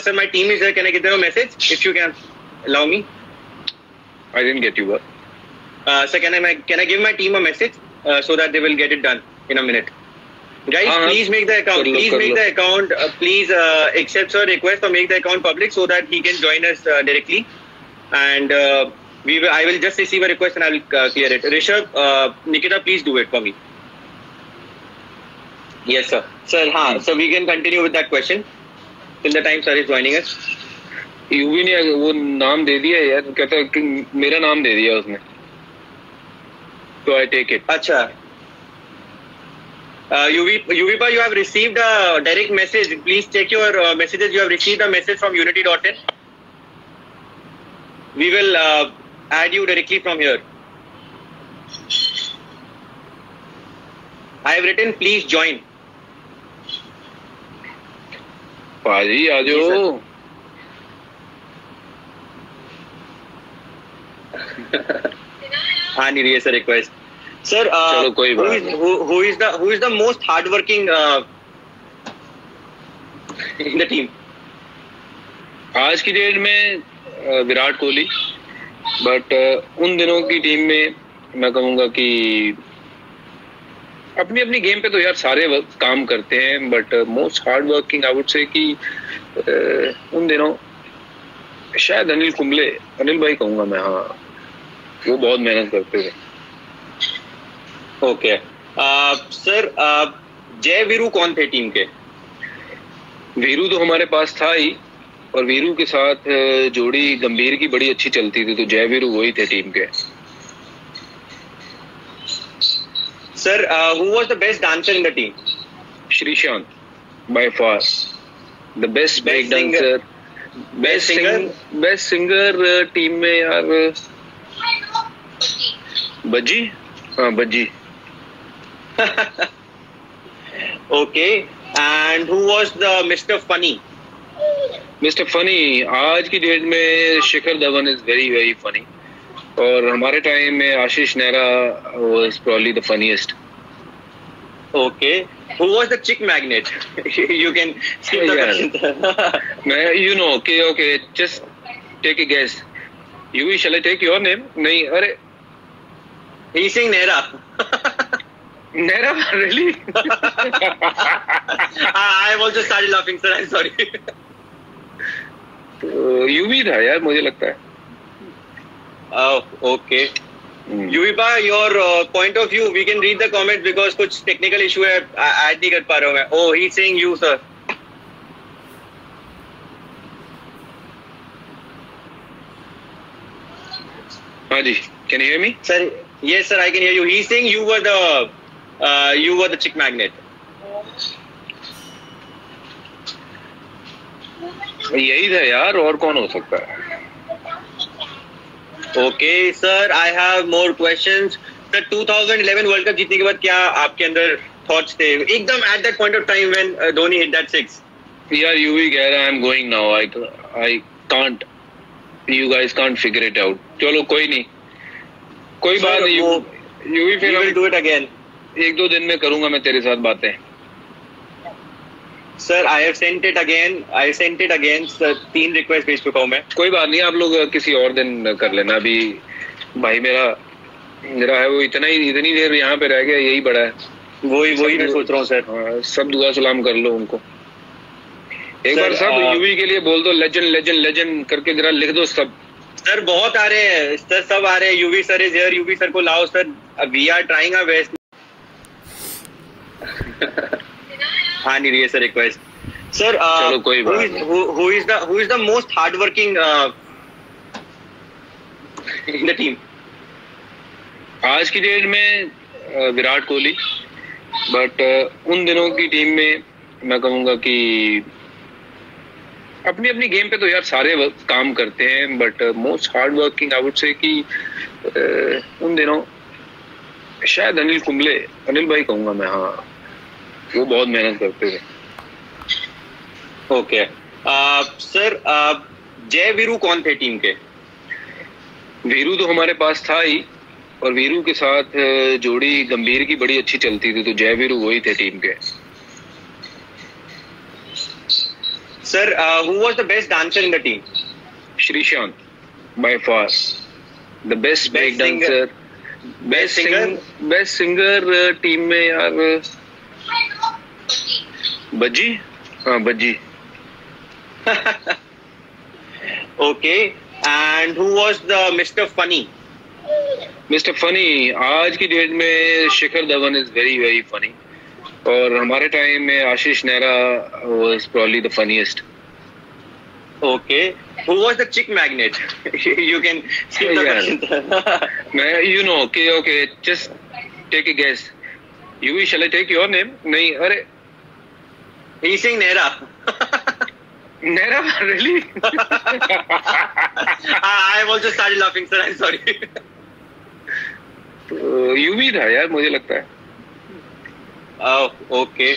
Sir, my team is there. Can I get them a message? If you can allow me. I didn't get you. Sir, can I give my team a message so that they will get it done in a minute? Guys, please make the account. Please make the account. Please accept your request or make the account public so that he can join us directly. And I will just receive a request and I will clear it. Rishabh, Nikita, please do it for me. Yes, sir. Sir, so we can continue with that question till the time sir is joining us. UV ने वो नाम दे दिया यार, कहता है कि मेरा नाम दे दिया उसने, तो I take it. अच्छा, UV you have received a direct message. Please check your messages. You have received a message from unity.in. We will add you directly from here. I have written please join. पाजी आ जाओ। हाँ नहीं रही sir request. Sir चलो कोई बात नहीं। who is the most hardworking in the team? आज की डेट में विराट कोहली, बट उन दिनों की टीम में मैं कहूँगा कि अपनी अपनी गेम पे तो यार सारे काम करते हैं, but most hard working I would say कि उन दिनों शायद अनिल भाई कहूँगा मैं। हाँ, वो बहुत मेहनत करते थे। ओके सर, जय वीरू कौन थे टीम के? वीरू तो हमारे पास था ही, और वीरू के साथ जोड़ी गंभीर की बड़ी अच्छी चलती थी, तो जय वीरू वही थे टीम के। Sir who was the best dancer in the team? Sreesanth by far the best break dancer, best singer team में यार बज्जी। हाँ बज्जी। Okay, and who was the Mr. Funny? Mister funny आज की डेट में Shikhar Dhawan is very very funny, और हमारे time में Ashish Nehra was probably the funniest. Okay, who was the chick magnet? You can skip the question. मैं you know okay just take a guess. You shall I take your name? नहीं, अरे he's saying Nehra. Nehra really? I have also started laughing, sir. I'm sorry. Yuvi था यार मुझे लगता है। Okay Yuvi, your point of view we can read the comment because कुछ technical issue है, add नहीं कर पा रहा हूँ मैं। Oh he is saying you sir. हाँ जी, can you hear me? Sir yes sir, I can hear you. He is saying you were the chick magnet. यही था यार, और कौन हो सकता है? Okay sir, I have more questions. Sir 2011 world cup जीतने के बाद क्या आपके अंदर थॉट्स थे एकदम at that point of time when Dhoni hit that six? यार यूवी कह रहा है I am going now, I can't, you guys can't figure it out. चलो कोई नहीं, कोई बात नहीं, यूवी फिर विल डू इट अगेन। 1-2 दिन में करूंगा मैं तेरे साथ बातें। Sir I have sent it again sir, 3 request भेज चुका हूँ मैं। कोई बात नहीं, आप लोग किसी और दिन कर लेना। अभी भाई मेरा है वो इतनी देर यहाँ पे रह गया, यही बड़ा है। वही मैं सोच रहा हूँ सर। हाँ, सब दुआ सलाम कर लो उनको एक बार। सब यूवी के लिए बोल दो लेजेंड लेजेंड लेजेंड करके जरा लिख दो सब। सर बहुत आ रहे हैं सर, सब आ रहे हैं। Yuvi sir is here, Yuvi sir को लाओ sir, we are trying our best. हाँ नहीं रही है सर रिक्वेस्ट सर। चलो कोई बात नहीं। Who is the most hard working in the team? आज की डेट में विराट कोहली, बट उन दिनों की टीम में मैं कहूँगा कि अपनी अपनी गेम पे तो यार सारे काम करते हैं, but most hard working I would say कि उन दिनों शायद अनिल भाई कहूँगा मैं। हाँ, वो बहुत मेहनत करते थे। ओके सर, जय वीरू कौन थे टीम के? वीरू तो हमारे पास था ही, और वीरू के साथ जोड़ी गंभीर की बड़ी अच्छी चलती थी, तो जय वीरू वही थे टीम के। Sir who was the best dancer in the team? Sreesanth by far the best break dancer. Best singer team में यार बज्जी। हाँ Bhajji. Okay, and who was the mister funny? Mister funny आज की डेट में Shikhar Dhawan is very very funny, और हमारे time में Ashish Nehra was probably the funniest. Okay, who was the chick magnet? You can skip the question. मैं okay just take a guess. Yuvi shall I take your name? नहीं, अरे he sing Nehra. Nehra really? I have also started laughing sir, I'm sorry. Yuvi था यार, मुझे लगता है। Okay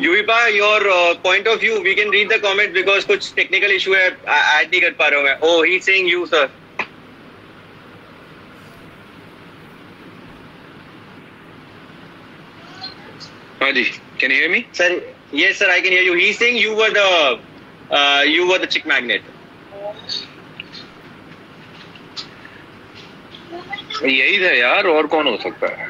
Yuvipa, your point of view we can read the comment because कुछ technical issue है, add नहीं कर पा रहा हूँ मैं। Oh he saying you sir. हाँ जी, can you hear me? Sir yes sir, I can hear you. He saying you were the chick magnet. यही था यार, और कौन हो सकता है?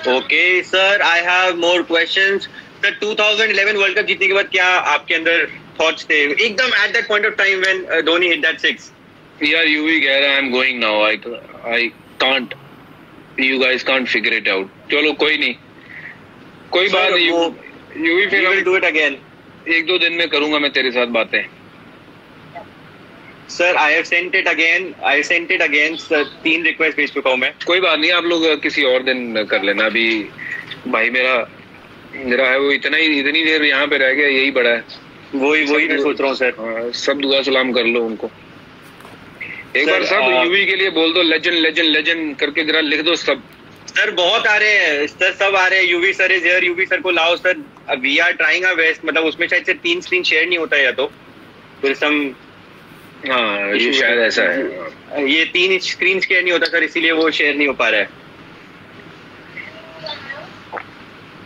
Okay sir, I have more questions. Sir 2011 world cup जीतने के बाद क्या आपके अंदर थॉट्स थे एकदम at that point of time when Dhoni hit that 6? यार यूवी कह रहा है I am going now, I can't, you guys can't figure it out. चलो कोई नहीं, कोई बात नहीं, यूवी फिर विल डू इट अगेन। 1-2 दिन में करूंगा मैं तेरे साथ बातें। Sir I have sent it again sir, 3 request भेज चुका हूँ मैं। कोई बात नहीं, आप लोग किसी और दिन कर लेना। अभी भाई मेरा है वो इतनी देर यहाँ पे रह गया, यही बड़ा है। वही मैं सोच रहा हूँ सर। हाँ, सब दुआ सलाम कर लो उनको एक बार। सब यूवी के लिए बोल दो लेजेंड लेजेंड लेजेंड करके जरा लिख दो सब। सर बहुत आ रहे हैं सर, सब आ रहे हैं। Yuvi sir is here, Yuvi sir को लाओ sir, we are trying our best. मतलब उसमें शायद से 3 स्क्रीन शेयर नहीं होता है, या तो फिर सम। हाँ ये शायद ऐसा है, ये 3 स्क्रीन शेयर नहीं होता सर, इसीलिए वो शेयर नहीं हो पा रहा है।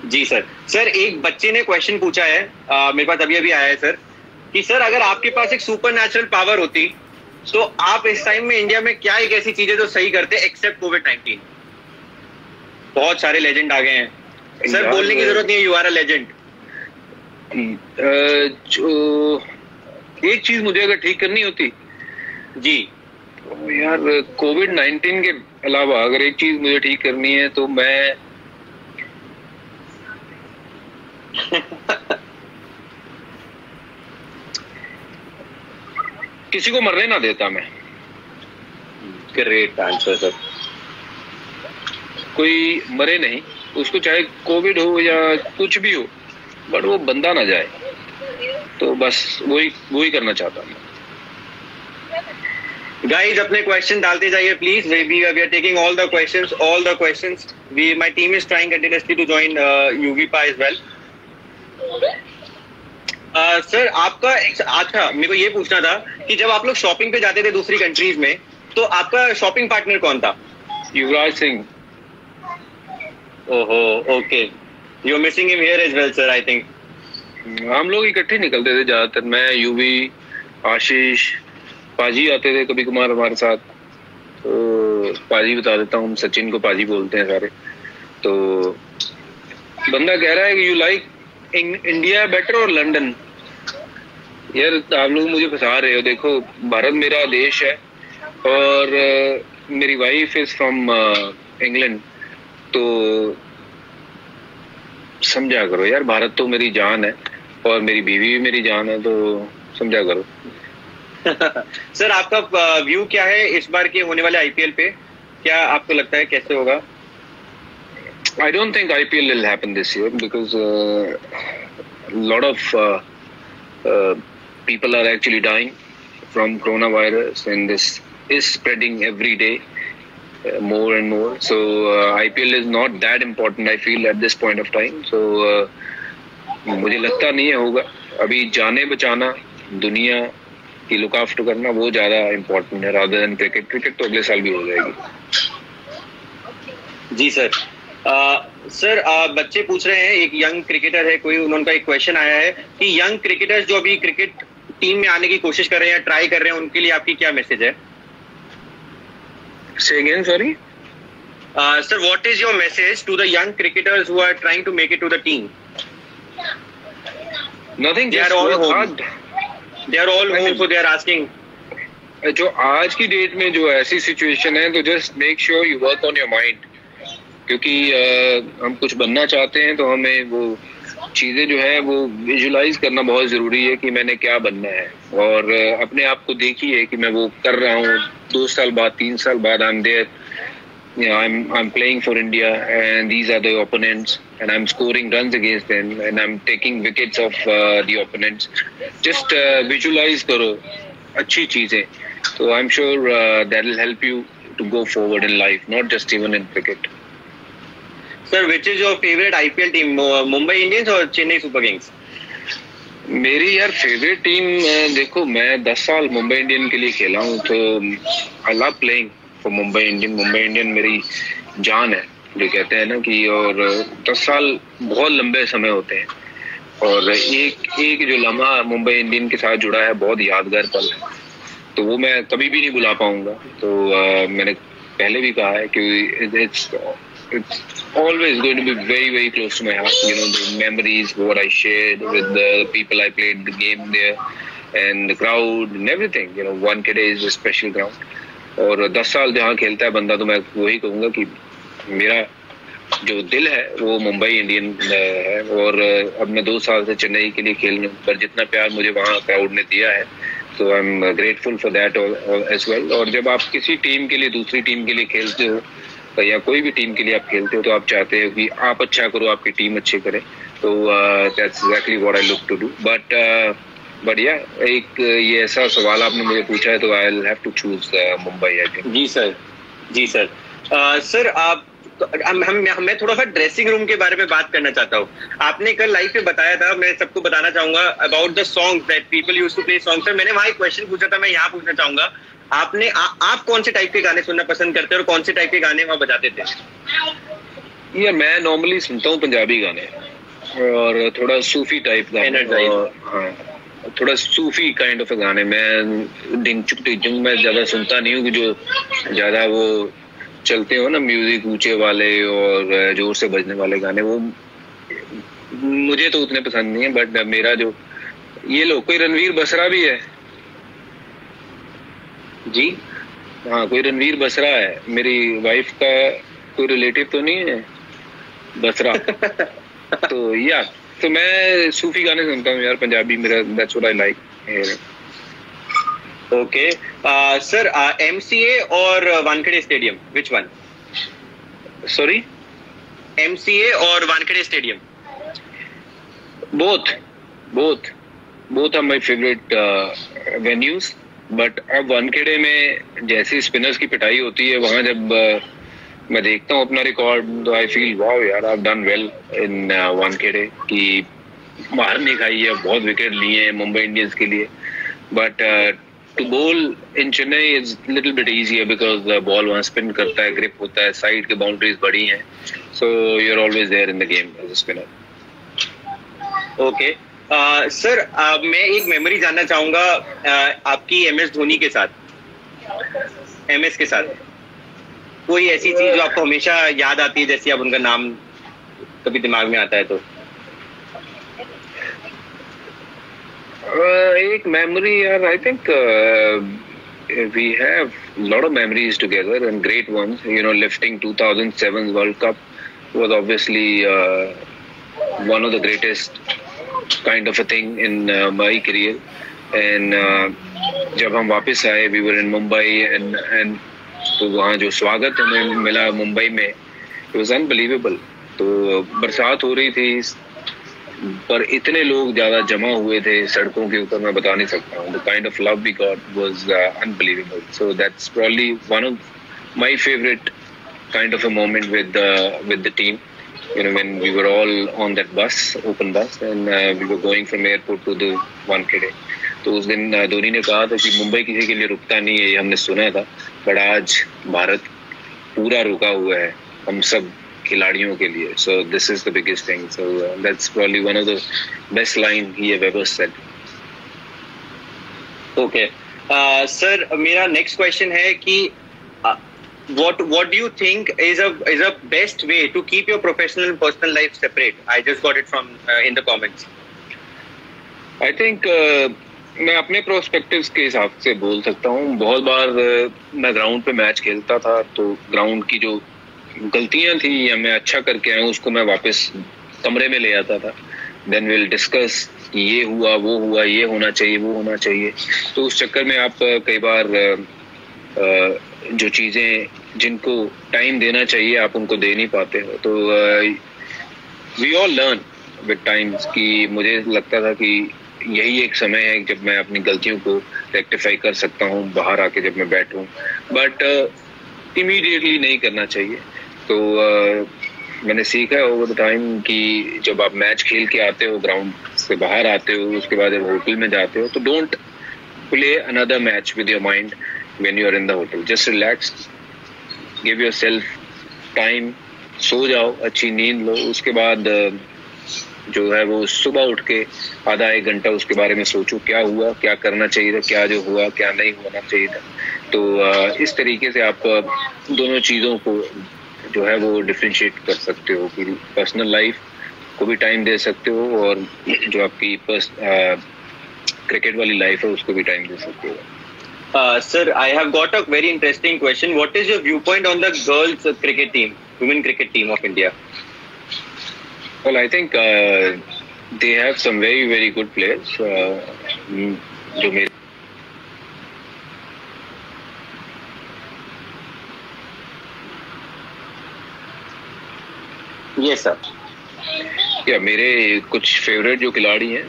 जी सर। सर एक बच्चे ने क्वेश्चन पूछा है, मेरे पास अभी आया है सर, कि सर अगर आपके पास एक सुपर नेचुरल पावर होती तो आप इस टाइम में इंडिया में क्या एक ऐसी चीज है जो सही करते एक्सेप्ट कोविड-19? बहुत सारे लेजेंड आ गए हैं सर, बोलने की जरूरत नहीं है, यू आर अ लेजेंड। जो एक चीज मुझे अगर ठीक करनी होती जी, तो यार कोविड-19 के अलावा अगर एक चीज मुझे ठीक करनी है तो मैं किसी को मरने ना देता मैं। Great answer sir. कोई मरे नहीं, उसको चाहे कोविड हो या कुछ भी हो, बट वो बंदा ना जाए, तो बस वही करना चाहता हूँ। गाइस अपने क्वेश्चन डालते जाइए please, we are taking all the questions. My team is trying continuously to join Yuvipa as well. Sir आपका अच्छा, मेरे को ये पूछना था कि जब आप लोग शॉपिंग पे जाते थे दूसरी कंट्रीज में, तो आपका शॉपिंग पार्टनर कौन था? युवराज सिंह। ओहो, okay, you are missing him here as well sir, I think. हम लोग इकट्ठे निकलते थे ज्यादातर, मैं, यूवी, आशीष, पाजी आते थे कभी कभार हमारे साथ। तो पाजी बता देता हूँ, सचिन को पाजी बोलते हैं सारे। तो बंदा कह रहा है कि यू लाइक इंडिया बेटर और लंदन। यार आप लोग मुझे फंसा रहे हो। देखो, भारत मेरा देश है और मेरी वाइफ इज फ्रॉम इंग्लैंड, तो समझा करो यार, भारत तो मेरी जान है और मेरी बीवी भी मेरी जान है, तो समझा करो। सर आपका व्यू क्या है इस बार के होने वाले आईपीएल पे? क्या आपको लगता है कैसे होगा? I don't think IPL will happen this year because lot of people are actually dying from coronavirus, and this is spreading every day more and more. So IPL is not that important, I feel, at this point of time. So मुझे लगता नहीं है होगा। अभी जाने बचाना, दुनिया की लुक आफ्टर करना, वो ज्यादा इम्पोर्टेंट है rather than क्रिकेट। क्रिकेट तो अगले साल भी हो जाएगी। जी सर। सर बच्चे पूछ रहे हैं, एक यंग क्रिकेटर है कोई, उनका एक क्वेश्चन आया है कि यंग क्रिकेटर्स जो अभी क्रिकेट टीम में आने की कोशिश कर रहे हैं, ट्राई कर रहे हैं, उनके लिए आपकी क्या मैसेज है? Say again, sorry. Sir, what is your message to the young cricketers who are trying to make it to the team? Nothing. They are all home. They are all home, so they are asking. जो आज की date में जो ऐसी situation है, तो just make sure you work on your mind. क्योंकि हम कुछ बनना चाहते हैं तो हमें वो चीज़ें जो है वो विजुलाइज करना बहुत ज़रूरी है कि मैंने क्या बनना है, और अपने आप को देखिए कि मैं वो कर रहा हूँ। 2 साल बाद, 3 साल बाद I am there, I'm playing for India and these are the opponents and I'm scoring runs against them and I'm taking wickets of the opponents. Just visualize करो अच्छी चीज़ें, तो I'm sure that will help you to go forward in life, not just even in cricket. Sir, which is your favorite IPL team, Mumbai Indians और Chennai super Kings? मेरी यार favourite team, देखो मैं 10 साल मुंबई इंडियन के लिए खेला हूँ, तो I love playing for Mumbai Indian. Mumbai Indian मेरी जान है, जो कहते हैं ना कि, और 10 साल बहुत लंबे समय होते हैं, और एक जो लम्हा मुंबई इंडियन के साथ जुड़ा है, बहुत यादगार पल है, तो वो मैं कभी भी नहीं भुला पाऊंगा। तो मैंने पहले भी कहा है कि it's always going to be very, very close to my heart. You know, the memories, what I shared with the people I played the game there, and the crowd and everything. You know, Wankhede is a special ground. और 10 साल जहाँ खेलता है बंदा, तो मैं वही कहूँगा कि मेरा जो दिल है वो मुंबई इंडियन है, और अब मैं 2 साल से चेन्नई के लिए खेल रहा हूँ, पर जितना प्यार मुझे वहाँ क्राउड ने दिया है, तो I am grateful for that as well. और जब आप किसी टीम के लिए, दूसरी टीम के लिए खेलते हो, या कोई भी टीम के लिए आप खेलते हो, तो आप चाहते हो कि आप अच्छा करो, आपकी टीम अच्छी करे, तो that's exactly what I look to do. But या एक ये ऐसा सवाल आपने मुझे पूछा है, तो I will have to choose Mumbai, I think. जी सर, जी सर। सर आप, मैं थोड़ा सा ड्रेसिंग रूम के बारे में बात करना चाहता हूँ। आपने कल लाइव पे बताया था, मैं सबको बताना चाहूंगा, about the songs that people used to play songs. Sir मैंने वहाँ एक क्वेश्चन पूछा था, मैं यहाँ पूछना चाहूंगा, आपने आप कौन से टाइप के गाने सुनना पसंद करते हैं और कौन से टाइप के गाने वहाँ बजाते थे? ये मैं नॉर्मली सुनता हूँ पंजाबी गाने और थोड़ा सूफी टाइप गाने, हाँ थोड़ा सूफी काइंड ऑफ गाने। मैं डिंचुक टिंचुक मैं ज्यादा सुनता नहीं हूँ, कि जो ज्यादा वो चलते हो ना म्यूजिक ऊंचे वाले और जोर से बजने वाले गाने, वो मुझे तो उतने पसंद नहीं है। बट मेरा जो ये लोग, कोई रणवीर बसरा भी है जी, हाँ कोई रणवीर बसरा है, मेरी वाइफ का कोई रिलेटिव तो नहीं है बसरा तो यार, तो मैं सूफी गाने सुनता हूँ यार, पंजाबी, मेरा that's what I like. Okay sir, MCA और Wankhede stadium, which one? Sorry, MCA और Wankhede stadium? Both are my favourite venues. But अब वानखेड़े में जैसी स्पिनर्स की पिटाई होती है, वहां जब मैं देखता हूँ अपना रिकॉर्ड, तो आई फील वाओ यार, आई have done well in Wankhede, कि मार नहीं खाई है, बहुत विकेट लिए हैं मुंबई इंडियंस के लिए। But to bowl in Chennai is little bit easier because the ball वहाँ spin करता है, grip होता है, side के boundaries बड़ी हैं, so you're always there in the game as a spinner. Okay. Sir मैं एक मेमोरी जानना चाहूंगा आपकी MS धोनी के साथ, MS के साथ कोई ऐसी चीज जो आपको हमेशा याद आती है, जैसे आप उनका नाम कभी दिमाग में आता है तो? एक मेमोरी यार, I think we have lot of memories together and great ones. You know, lifting 2007 World Cup was obviously one of the greatest kind of a thing in my career. And जब हम वापस आए, we were in Mumbai and तो वहाँ जो स्वागत हमें मिला मुंबई में, it was unbelievable. तो बरसात हो रही थी पर इतने लोग ज्यादा जमा हुए थे सड़कों के ऊपर, मैं बता नहीं सकता हूँ. The kind of love we got was unbelievable. So that's probably one of my favorite kind of a moment with the team. You know, when we were all on that bus, open bus, and we were going from airport to the Wankhede. तो उस दिन धोनी ने कहा था कि मुंबई किसी के लिए रुकता नहीं है, ये हमने सुना था, बट आज भारत पूरा रुका हुआ है हम सब खिलाड़ियों के लिए. So this is the biggest thing. So that's probably one of the best line he have ever said. Okay. Sir, मेरा next question है कि what do you think is a best way to keep your professional and personal life separate? I just got it from in the comments. I think मैं अपने prospectives के हिसाब से बोल सकता हूँ. बहुत बार मैं ग्राउंड पे मैच खेलता था तो ग्राउंड की जो गलतियां थी या मैं अच्छा करके आया हूँ उसको मैं वापस कमरे में ले आता था. देन विल डिस्कस, ये हुआ, वो हुआ, ये होना चाहिए, वो होना चाहिए. तो उस चक्कर में आप कई बार जो चीज़ें जिनको टाइम देना चाहिए आप उनको दे नहीं पाते हो. तो we all learn with times कि मुझे लगता था कि यही एक समय है जब मैं अपनी गलतियों को रेक्टिफाई कर सकता हूँ बाहर आके जब मैं बैठूँ, बट इमीडिएटली नहीं करना चाहिए. तो मैंने सीखा है ओवर द टाइम कि जब आप मैच खेल के आते हो, ग्राउंड से बाहर आते हो, उसके बाद जब होटल में जाते हो, तो don't play another match with your mind when you are in the hotel. Just relax, give yourself time, सो जाओ, अच्छी नींद लो. उसके बाद जो है वो सुबह उठ के आधा एक घंटा उसके बारे में सोचो, क्या हुआ, क्या करना चाहिए था, क्या जो हुआ, क्या नहीं होना चाहिए था. तो इस तरीके से आप दोनों चीज़ों को जो है वो डिफरेंशिएट कर सकते हो कि पर्सनल लाइफ को भी टाइम दे सकते हो और जो आपकी क्रिकेट वाली लाइफ है उसको भी टाइम दे सकते हो. Sir, I have got a very interesting question. What is your viewpoint on the girls cricket team, women cricket team of India? Well, I think they have some very, very good players. जो मेरे Yes, sir. या मेरे कुछ favourite जो खिलाड़ी हैं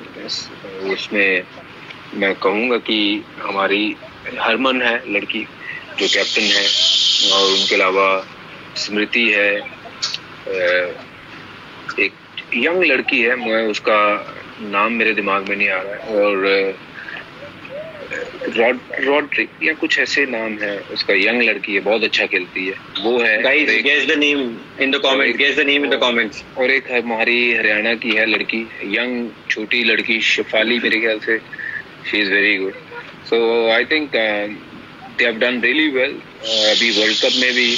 उसमें मैं कहूँगा कि हमारी हरमन है लड़की जो कैप्टन है, और उनके अलावा स्मृति है, एक यंग लड़की है, मैं उसका नाम मेरे दिमाग में नहीं आ रहा है, और रॉड्रिक या कुछ ऐसे नाम है उसका, यंग लड़की है, बहुत अच्छा खेलती है, वो है. Guys, guess the name in the comments. Guess the name in the comments. और एक हमारी हरियाणा की है लड़की, यंग छोटी लड़की, शेफाली मेरे ख्याल से, she is very good. So I think they have done really well. अभी वर्ल्ड कप में भी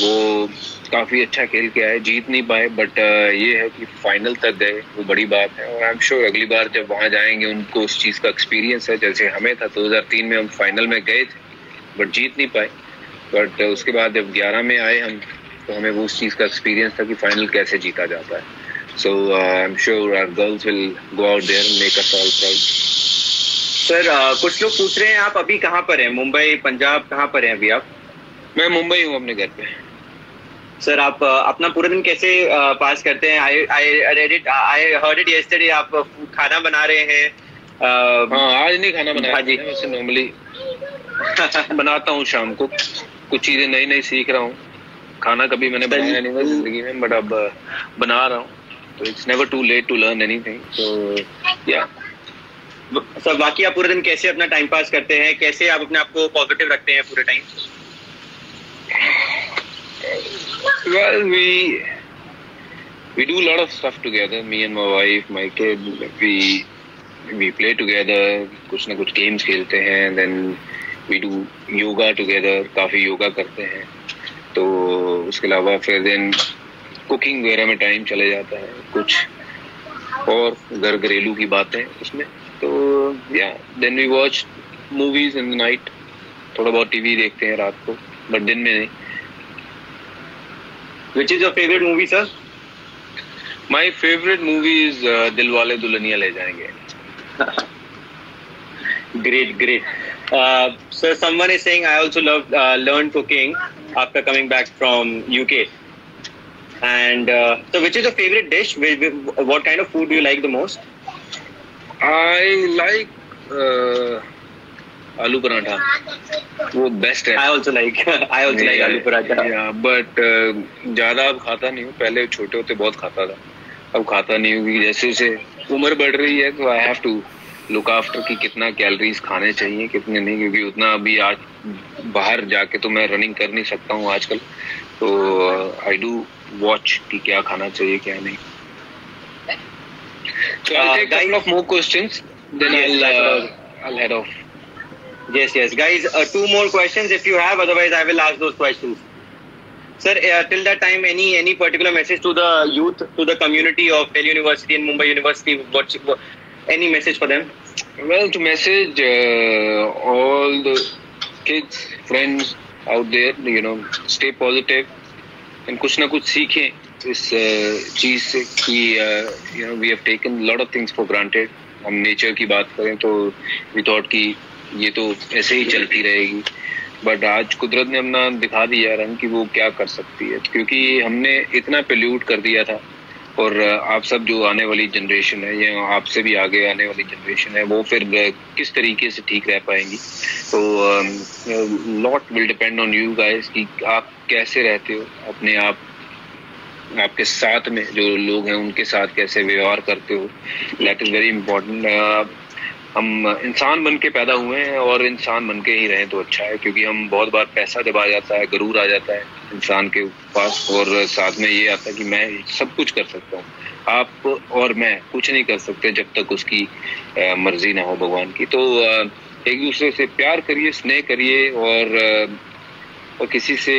वो काफ़ी अच्छा खेल के आए, जीत नहीं पाए, बट ये है कि फाइनल तक गए, वो बड़ी बात है. और आई एम श्योर अगली बार जब वहाँ जाएंगे उनको उस चीज़ का एक्सपीरियंस है, जैसे हमें था 2003 में हम फाइनल में गए थे बट जीत नहीं पाए, बट उसके बाद जब 11 में आए हम तो हमें वो उस चीज़ का एक्सपीरियंस था कि फाइनल कैसे जीता जाता है. So I am sure our girls will go out there and make us all proud. Sir कुछ लोग पूछ रहे हैं आप अभी कहाँ पर हैं, मुंबई, पंजाब, कहाँ पर हैं अभी आप? मैं मुंबई हूँ अपने घर पे. सर आप अपना पूरा दिन कैसे पास करते हैं? I heard it yesterday आप खाना बना रहे हैं. हाँ, आज नहीं खाना बनाया जी, वैसे नॉर्मली बनाता हूँ शाम को. कुछ चीजें नई नई सीख रहा हूँ. खाना कभी मैंने बनाया नहीं था जिंदगी में, बट अब बना रहा हूँ. तो it's never too late to learn anything. So yeah sir बाकी आप पूरे दिन कैसे अपना टाइम पास करते हैं, कैसे आप अपने आप को पॉजिटिव रखते हैं पूरे time? Well, we do a lot of stuff together. Me and my wife, my kid, we play together. कुछ ना कुछ games खेलते हैं. Then we do yoga together. काफी योगा करते हैं. तो उसके अलावा फिर then cooking वगैरह में टाइम चले जाता है. कुछ और घरेलू की बातें उसमें. तो then we watch movies in the night. थोड़ा बहुत टीवी देखते हैं रात को, बट दिन में नहीं. Which is your favorite movie, sir? My favorite movie is Dilwale Dulhania ले जाएंगे. Great. Sir, someone is saying I also learned cooking after coming back from UK. And so, which is your favorite dish? What kind of food do you like the most? I like आलू पराठा. वो best है. I also like आलू paratha. But ज्यादा अब खाता नहीं हूँ. पहले छोटे होते बहुत खाता था, अब खाता नहीं हूँ. जैसे जैसे उम्र बढ़ रही है तो I have to look after कि कितना कैलोरीज खाने चाहिए, कितने नहीं, क्योंकि उतना अभी आज बाहर जाके तो मैं रनिंग कर नहीं सकता हूँ आजकल. तो आई डू वॉच कि क्या खाना चाहिए क्या नहीं. So I'll take a couple of more questions, then I'll head off. Yes, guys. 2 more questions if you have. Otherwise, I will ask those questions. Sir, till that time, any particular message to the youth, to the community of Delhi University and Mumbai University? Any message for them? Well, to message all the kids, friends out there, stay positive and कुछ ना कुछ सीखें इस चीज से कि we have taken a lot of things for granted. हम nature की बात करें तो we thought कि ये तो ऐसे ही चलती रहेगी, बट आज कुदरत ने अपना दिखा दिया रंग कि वो क्या कर सकती है, क्योंकि हमने इतना पोल्यूट कर दिया था. और आप सब जो आने वाली जनरेशन है या आपसे भी आगे आने वाली जनरेशन है, वो फिर किस तरीके से ठीक रह पाएंगी. तो lot will depend on you guys कि आप कैसे रहते हो अपने आप, आपके साथ में जो लोग हैं उनके साथ कैसे व्यवहार करते हो. That is very important. हम इंसान बन के पैदा हुए हैं और इंसान बन के ही रहें तो अच्छा है, क्योंकि हम बहुत बार पैसा जब आ जाता है, गरूर आ जाता है इंसान के पास, और साथ में ये आता है कि मैं सब कुछ कर सकता हूँ. आप और मैं कुछ नहीं कर सकते जब तक उसकी मर्जी ना हो भगवान की. तो एक दूसरे से प्यार करिए, स्नेह करिए, और किसी से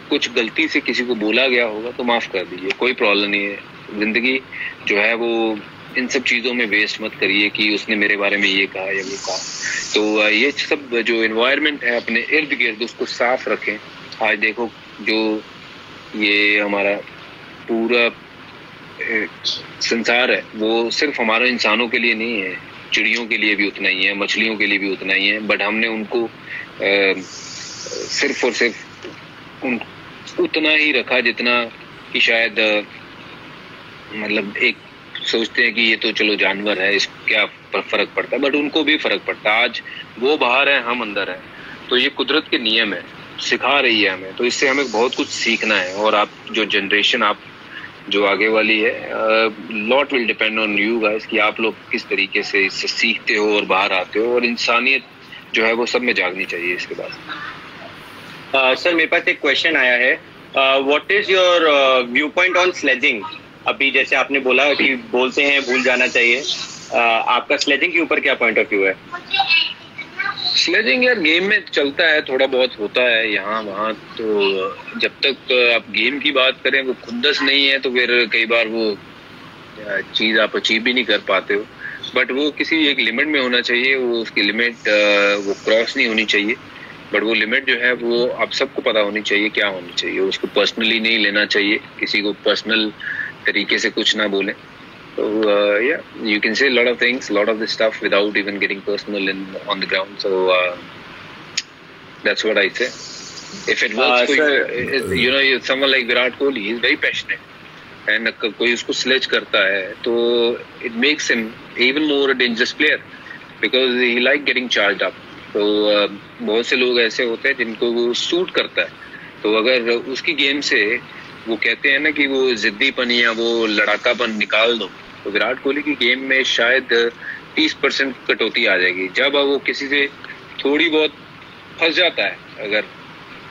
कुछ गलती से किसी को बोला गया होगा तो माफ कर दीजिए, कोई प्रॉब्लम नहीं है. जिंदगी जो है वो इन सब चीज़ों में वेस्ट मत करिए कि उसने मेरे बारे में ये कहा या वो कहा. तो ये सब जो एनवायरनमेंट है अपने इर्द गिर्द उसको साफ रखें. आज देखो जो ये हमारा पूरा संसार है वो सिर्फ हमारे इंसानों के लिए नहीं है, चिड़ियों के लिए भी उतना ही है, मछलियों के लिए भी उतना ही है, बट हमने उनको सिर्फ और सिर्फ उतना ही रखा जितना कि शायद मतलब एक सोचते हैं कि ये तो चलो जानवर है, इस क्या फर्क पड़ता है, बट उनको भी फर्क पड़ता है. आज वो बाहर है, हम अंदर हैं, तो ये कुदरत के नियम है, सिखा रही है हमें. तो इससे हमें बहुत कुछ सीखना है. और आप जो जनरेशन आप जो आगे वाली है, lot will depend on you guys कि आप लोग किस तरीके से इससे सीखते हो और बाहर आते हो. और इंसानियत जो है वो सब में जागनी चाहिए इसके बाद. सर मेरे पास एक क्वेश्चन आया है. What is your view point on sledging? अभी जैसे आपने बोला कि बोलते हैं भूल जाना चाहिए, आपका स्लेजिंग के ऊपर क्या पॉइंट ऑफ व्यू है? स्लेजिंग यार गेम में चलता है, थोड़ा बहुत होता है यहाँ वहाँ. तो जब तक आप गेम की बात करें वो खुंदस नहीं है तो फिर कई बार वो चीज़ आप अचीव भी नहीं कर पाते हो. बट वो किसी एक लिमिट में होना चाहिए, वो उसकी लिमिट वो क्रॉस नहीं होनी चाहिए. बट वो लिमिट जो है वो आप सबको पता होनी चाहिए क्या होनी चाहिए. उसको पर्सनली नहीं लेना चाहिए, किसी को पर्सनल तरीके से कुछ ना बोले. So you can say a lot of things, a lot of this stuff without even getting personal on the ground. So that's what I say. If it works for you, someone like Virat Kohli, he is very passionate, and कोई उसको sledge करता है तो it makes him even more a dangerous player because he like getting charged up. तो बहुत से लोग ऐसे होते हैं जिनको वो सूट करता है. तो अगर उसकी गेम से वो कहते हैं ना कि वो जिद्दीपन या वो लड़ाकापन निकाल दो, तो विराट कोहली की गेम में शायद 30% कटौती आ जाएगी। जब वो किसी से थोड़ी बहुत फंस जाता है अगर,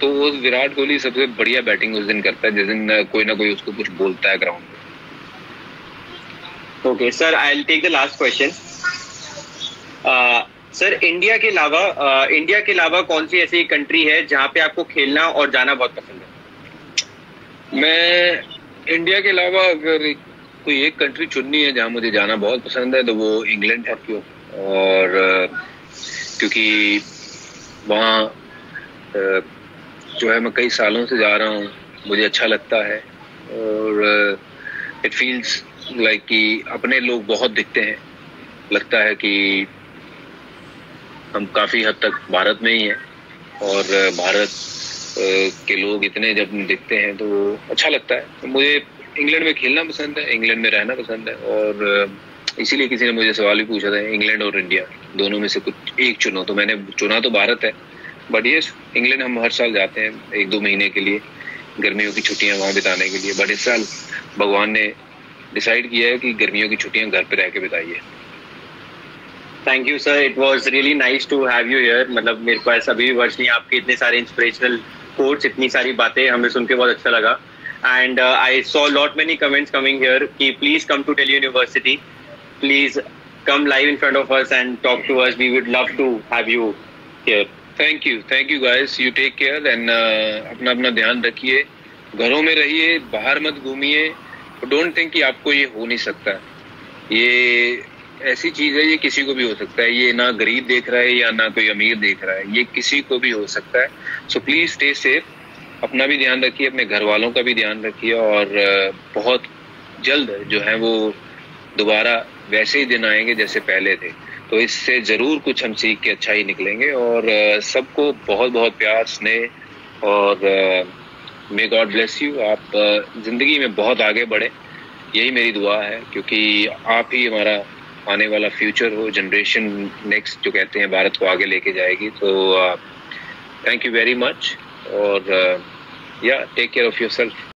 तो वो विराट कोहली सबसे बढ़िया बैटिंग उस दिन करता है जिस दिन कोई ना कोई उसको कुछ बोलता है ग्राउंड में। Okay sir, I will take the last question. Sir, India के अलावा कौन सी ऐसी कंट्री है जहाँ पे आपको खेलना और जाना बहुत पसंद है? मैं इंडिया के अलावा अगर कोई एक कंट्री चुननी है जहाँ मुझे जाना बहुत पसंद है तो वो इंग्लैंड है। क्यों? और क्योंकि वहाँ जो है मैं कई सालों से जा रहा हूँ, मुझे अच्छा लगता है और इट फील्स लाइक कि अपने लोग बहुत दिखते हैं। लगता है कि हम काफ़ी हद तक भारत में ही हैं और भारत के लोग इतने जब दिखते हैं तो अच्छा लगता है। तो मुझे इंग्लैंड में खेलना पसंद है, इंग्लैंड में रहना पसंद है और इसीलिए किसी ने मुझे सवाल भी पूछा था इंग्लैंड और इंडिया दोनों में से कुछ एक चुनो, तो मैंने चुना तो भारत है। बट ये इंग्लैंड हम हर साल जाते हैं 1-2 महीने के लिए, गर्मियों की छुट्टियां वहाँ बिताने के लिए। बट इस साल भगवान ने डिसाइड किया है कि गर्मियों की छुट्टियां घर पे रह के बिताइए। Thank you sir, it was really nice to have you here. मतलब मेरे पास अभी वर्ष नहीं, आपके इतने सारे इंस्पिरेशनल कोट्स, इतनी सारी बातें हमें सुन के बहुत अच्छा लगा। And I saw lot many comments coming here कि please come to Delhi university, please come live in front of us and talk to us. We would love to have you here. Thank you guys. You take care and अपना ध्यान रखिए, घरों में रहिए, बाहर मत घूमिए। डोंट थिंक कि आपको ये हो नहीं सकता। ये ऐसी चीज है, ये किसी को भी हो सकता है। ये ना गरीब देख रहा है या ना कोई अमीर देख रहा है, ये किसी को भी हो सकता है। सो प्लीज स्टे सेफ, अपना भी ध्यान रखिए, अपने घर वालों का भी ध्यान रखिए और बहुत जल्द जो है वो दोबारा वैसे ही दिन आएंगे जैसे पहले थे। तो इससे जरूर कुछ हम सीख के अच्छा ही निकलेंगे और सबको बहुत बहुत प्यार, स्नेह और मे गॉड ब्लेस यू। आप जिंदगी में बहुत आगे बढ़े, यही मेरी दुआ है, क्योंकि आप ही हमारा आने वाला फ्यूचर हो, जनरेशन नेक्स्ट जो कहते हैं भारत को आगे लेके जाएगी। तो थैंक यू वेरी मच और या टेक केयर ऑफ योरसेल्फ।